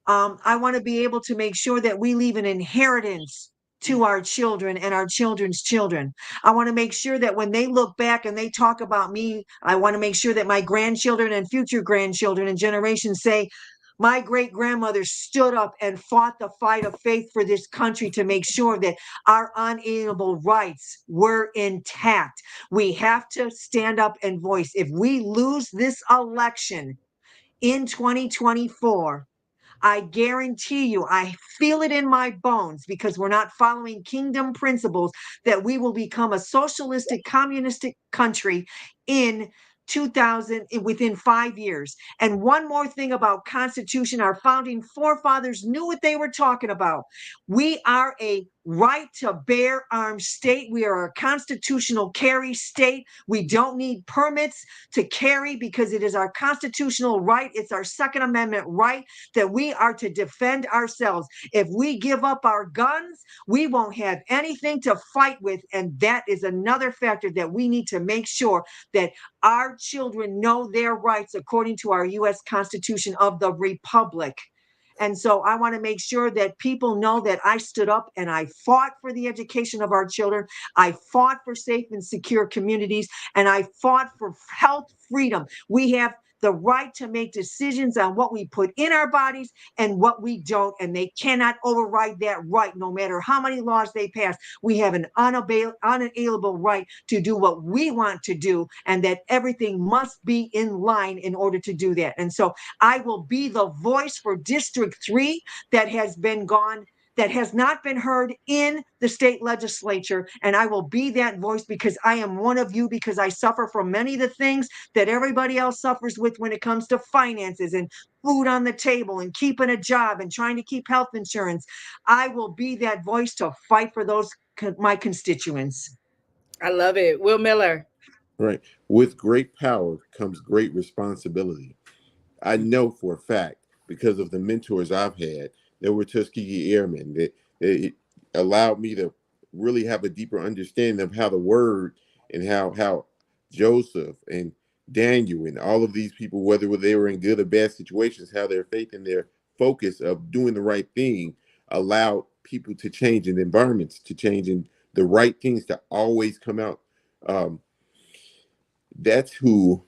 I want to be able to make sure that we leave an inheritance to our children and our children's children. I want to make sure that when they look back and they talk about me, I want to make sure that my grandchildren and future grandchildren and generations say, my great-grandmother stood up and fought the fight of faith for this country to make sure that our unalienable rights were intact. We have to stand up and voice. If we lose this election in 2024, I guarantee you, I feel it in my bones, because we're not following kingdom principles, that we will become a socialistic, communistic country within 5 years. And one more thing about Constitution, our founding forefathers knew what they were talking about. We are a right to bear arms state. We are a constitutional carry state. We don't need permits to carry because it is our constitutional right. It's our Second Amendment right that we are to defend ourselves. If we give up our guns, we won't have anything to fight with. And that is another factor that we need to make sure that our children know their rights according to our U.S. Constitution of the Republic. And so I want to make sure that people know that I stood up and I fought for the education of our children. I fought for safe and secure communities, and I fought for health freedom. We have the right to make decisions on what we put in our bodies and what we don't, and they cannot override that right no matter how many laws they pass. We have an unalienable right to do what we want to do, and that everything must be in line in order to do that. And so I will be the voice for District 3 that has been gone, that has not been heard in the state legislature. And I will be that voice because I am one of you, because I suffer from many of the things that everybody else suffers with when it comes to finances and food on the table and keeping a job and trying to keep health insurance. I will be that voice to fight for those, my constituents. I love it. Will Miller. Right. With great power comes great responsibility. I know for a fact, because of the mentors I've had that were Tuskegee Airmen, that it allowed me to really have a deeper understanding of how the word and how Joseph and Daniel and all of these people, whether they were in good or bad situations, how their faith and their focus of doing the right thing allowed people to change and environments to change and the right things to always come out. Um, that's who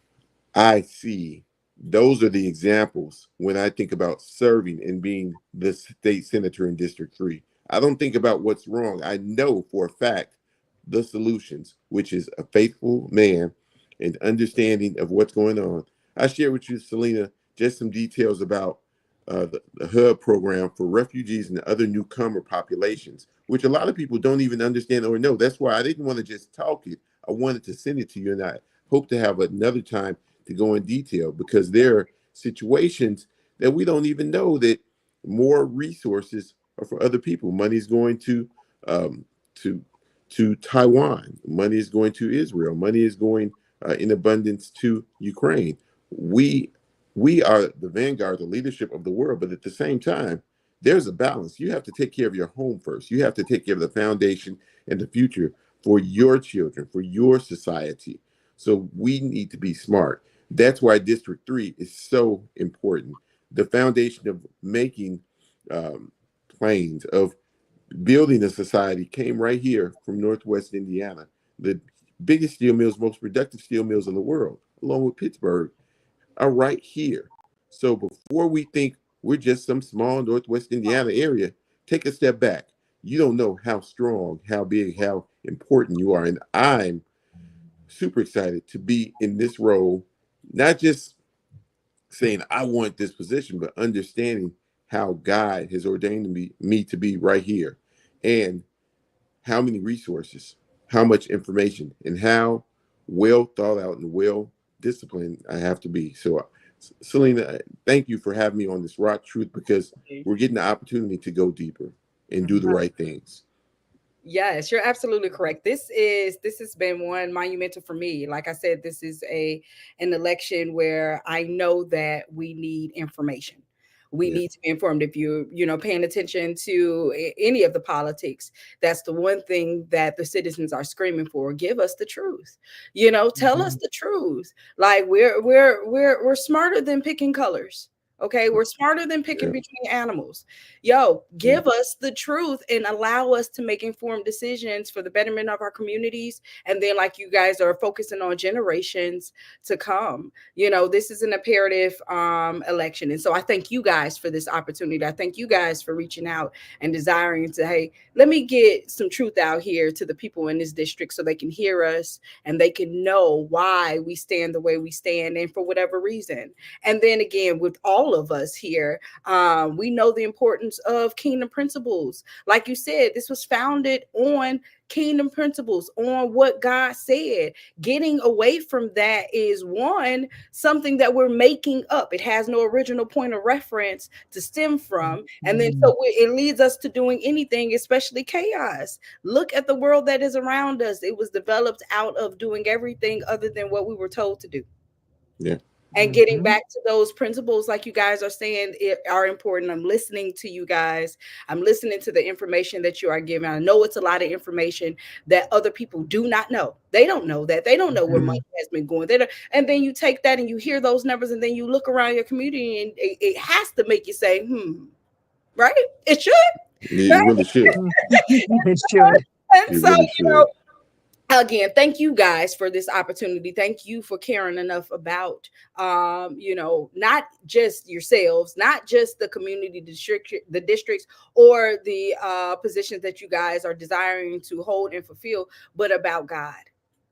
I see. Those are the examples when I think about serving and being the state senator in District 3. I don't think about what's wrong. I know for a fact the solutions, which is a faithful man and understanding of what's going on. I share with you, Selena, just some details about the HUD program for refugees and other newcomer populations, which a lot of people don't even understand or know. That's why I didn't want to just talk it. I wanted to send it to you, and I hope to have another time to go in detail, because there are situations that we don't even know that more resources are for other people. Money is going um, to to Taiwan. Money is going to Israel. Money is going in abundance to Ukraine. We we are the vanguard, the leadership of the world, but at the same time, there's a balance. You have to take care of your home first. You have to take care of the foundation and the future for your children, for your society. So we need to be smart. That's why District 3 is so important. The foundation of making um, planes, of building a society came right here from Northwest Indiana. The biggest steel mills, most productive steel mills in the world, along with Pittsburgh, are right here. So before we think we're just some small Northwest Indiana area, take a step back. You don't know how strong, how big, how important you are. And I'm super excited to be in this role, not just saying I want this position, but understanding how God has ordained me to be right here, and how many resources, how much information, and how well thought out and well disciplined I have to be. So, Selena, thank you for having me on this Rock Truth, because we're getting the opportunity to go deeper and do the right things. Yes, you're absolutely correct. This has been one monumental for me. Like I said, this is a an election where I know that we need information. We Yeah. need to be informed. If you're paying attention to any of the politics, that's the one thing that the citizens are screaming for. Give us the truth. Tell us the truth. Like we're smarter than picking colors. Okay, we're smarter than picking Yeah. between animals. Yo, Yeah. give us the truth and allow us to make informed decisions for the betterment of our communities. And then, like you guys are focusing on generations to come. This is an imperative election. And so I thank you guys for this opportunity. I thank you guys for reaching out and desiring to, hey, let me get some truth out here to the people in this district so they can hear us and they can know why we stand the way we stand and for whatever reason. And then again, with all of us here, we know the importance of kingdom principles. Like you said, this was founded on kingdom principles, on what God said. Getting away from that is something that we're making up. It has no original point of reference to stem from. And then so it leads us to doing anything, especially chaos. Look at the world that is around us. It was developed out of doing everything other than what we were told to do. Yeah. And getting back to those principles, like you guys are saying, are important. I'm listening to you guys. I'm listening to the information that you are giving. I know it's a lot of information that other people do not know. They don't know that. They don't know where money has been going. And then you take that and you hear those numbers, and then you look around your community, and it has to make you say, right? It should. It really should. It should. And It so, really should. Again, thank you guys for this opportunity. Thank you for caring enough about, not just yourselves, not just the community district, the districts, or the positions that you guys are desiring to hold and fulfill, but about God.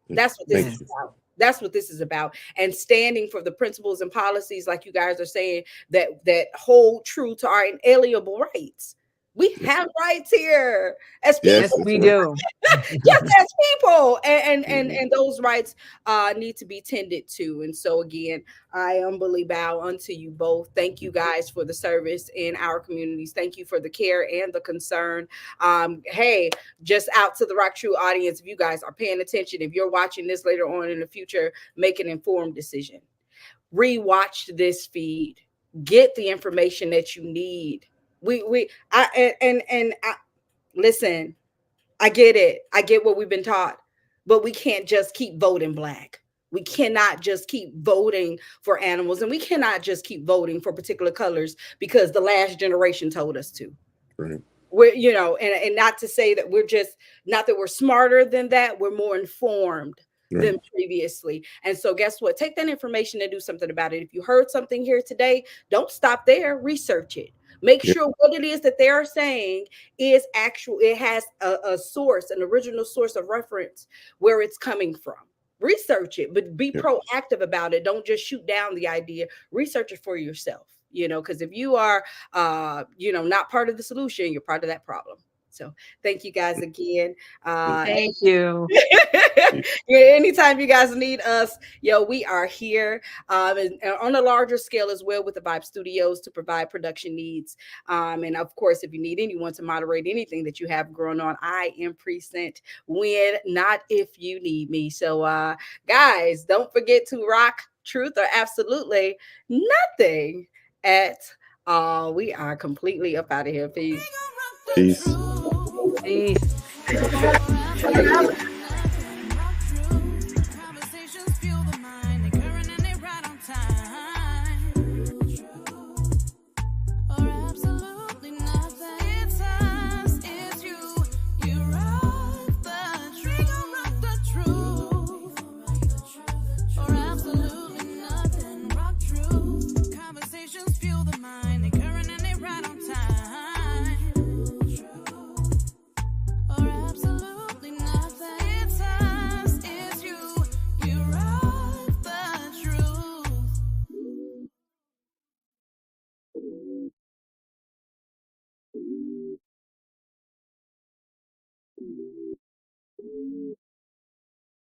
That's what this is about. That's what this is about. And standing for the principles and policies, like you guys are saying, that hold true to our inalienable rights. We have rights here as people. Yes, we do. Just as people, and those rights need to be tended to. And so again, I humbly bow unto you both. Thank you guys for the service in our communities. Thank you for the care and the concern. Hey, just out to the RockTruth audience, if you guys are paying attention, if you're watching this later on in the future, make an informed decision. Rewatch this feed. Get the information that you need. Listen, I get it. I get what we've been taught, but we can't just keep voting Black. We cannot just keep voting for animals, and we cannot just keep voting for particular colors because the last generation told us to. Right. We're, and not to say that not that we're smarter than that, we're more informed than previously. And so guess what? Take that information and do something about it. If you heard something here today, don't stop there, research it. Make sure what it is that they are saying is actual. It has a source, an original source of reference where it's coming from. Research it, but be proactive about it. Don't just shoot down the idea. Research it for yourself, because if you are, not part of the solution, you're part of that problem. So thank you guys again. Thank you. Anytime you guys need us, we are here. And on a larger scale as well with the Vibe Studios to provide production needs. And of course, if you need anyone to moderate anything that you have going on, I am present when, not if you need me. So guys, don't forget to rock truth or absolutely nothing at all. We are completely up out of here. Peace. Peace. Peace.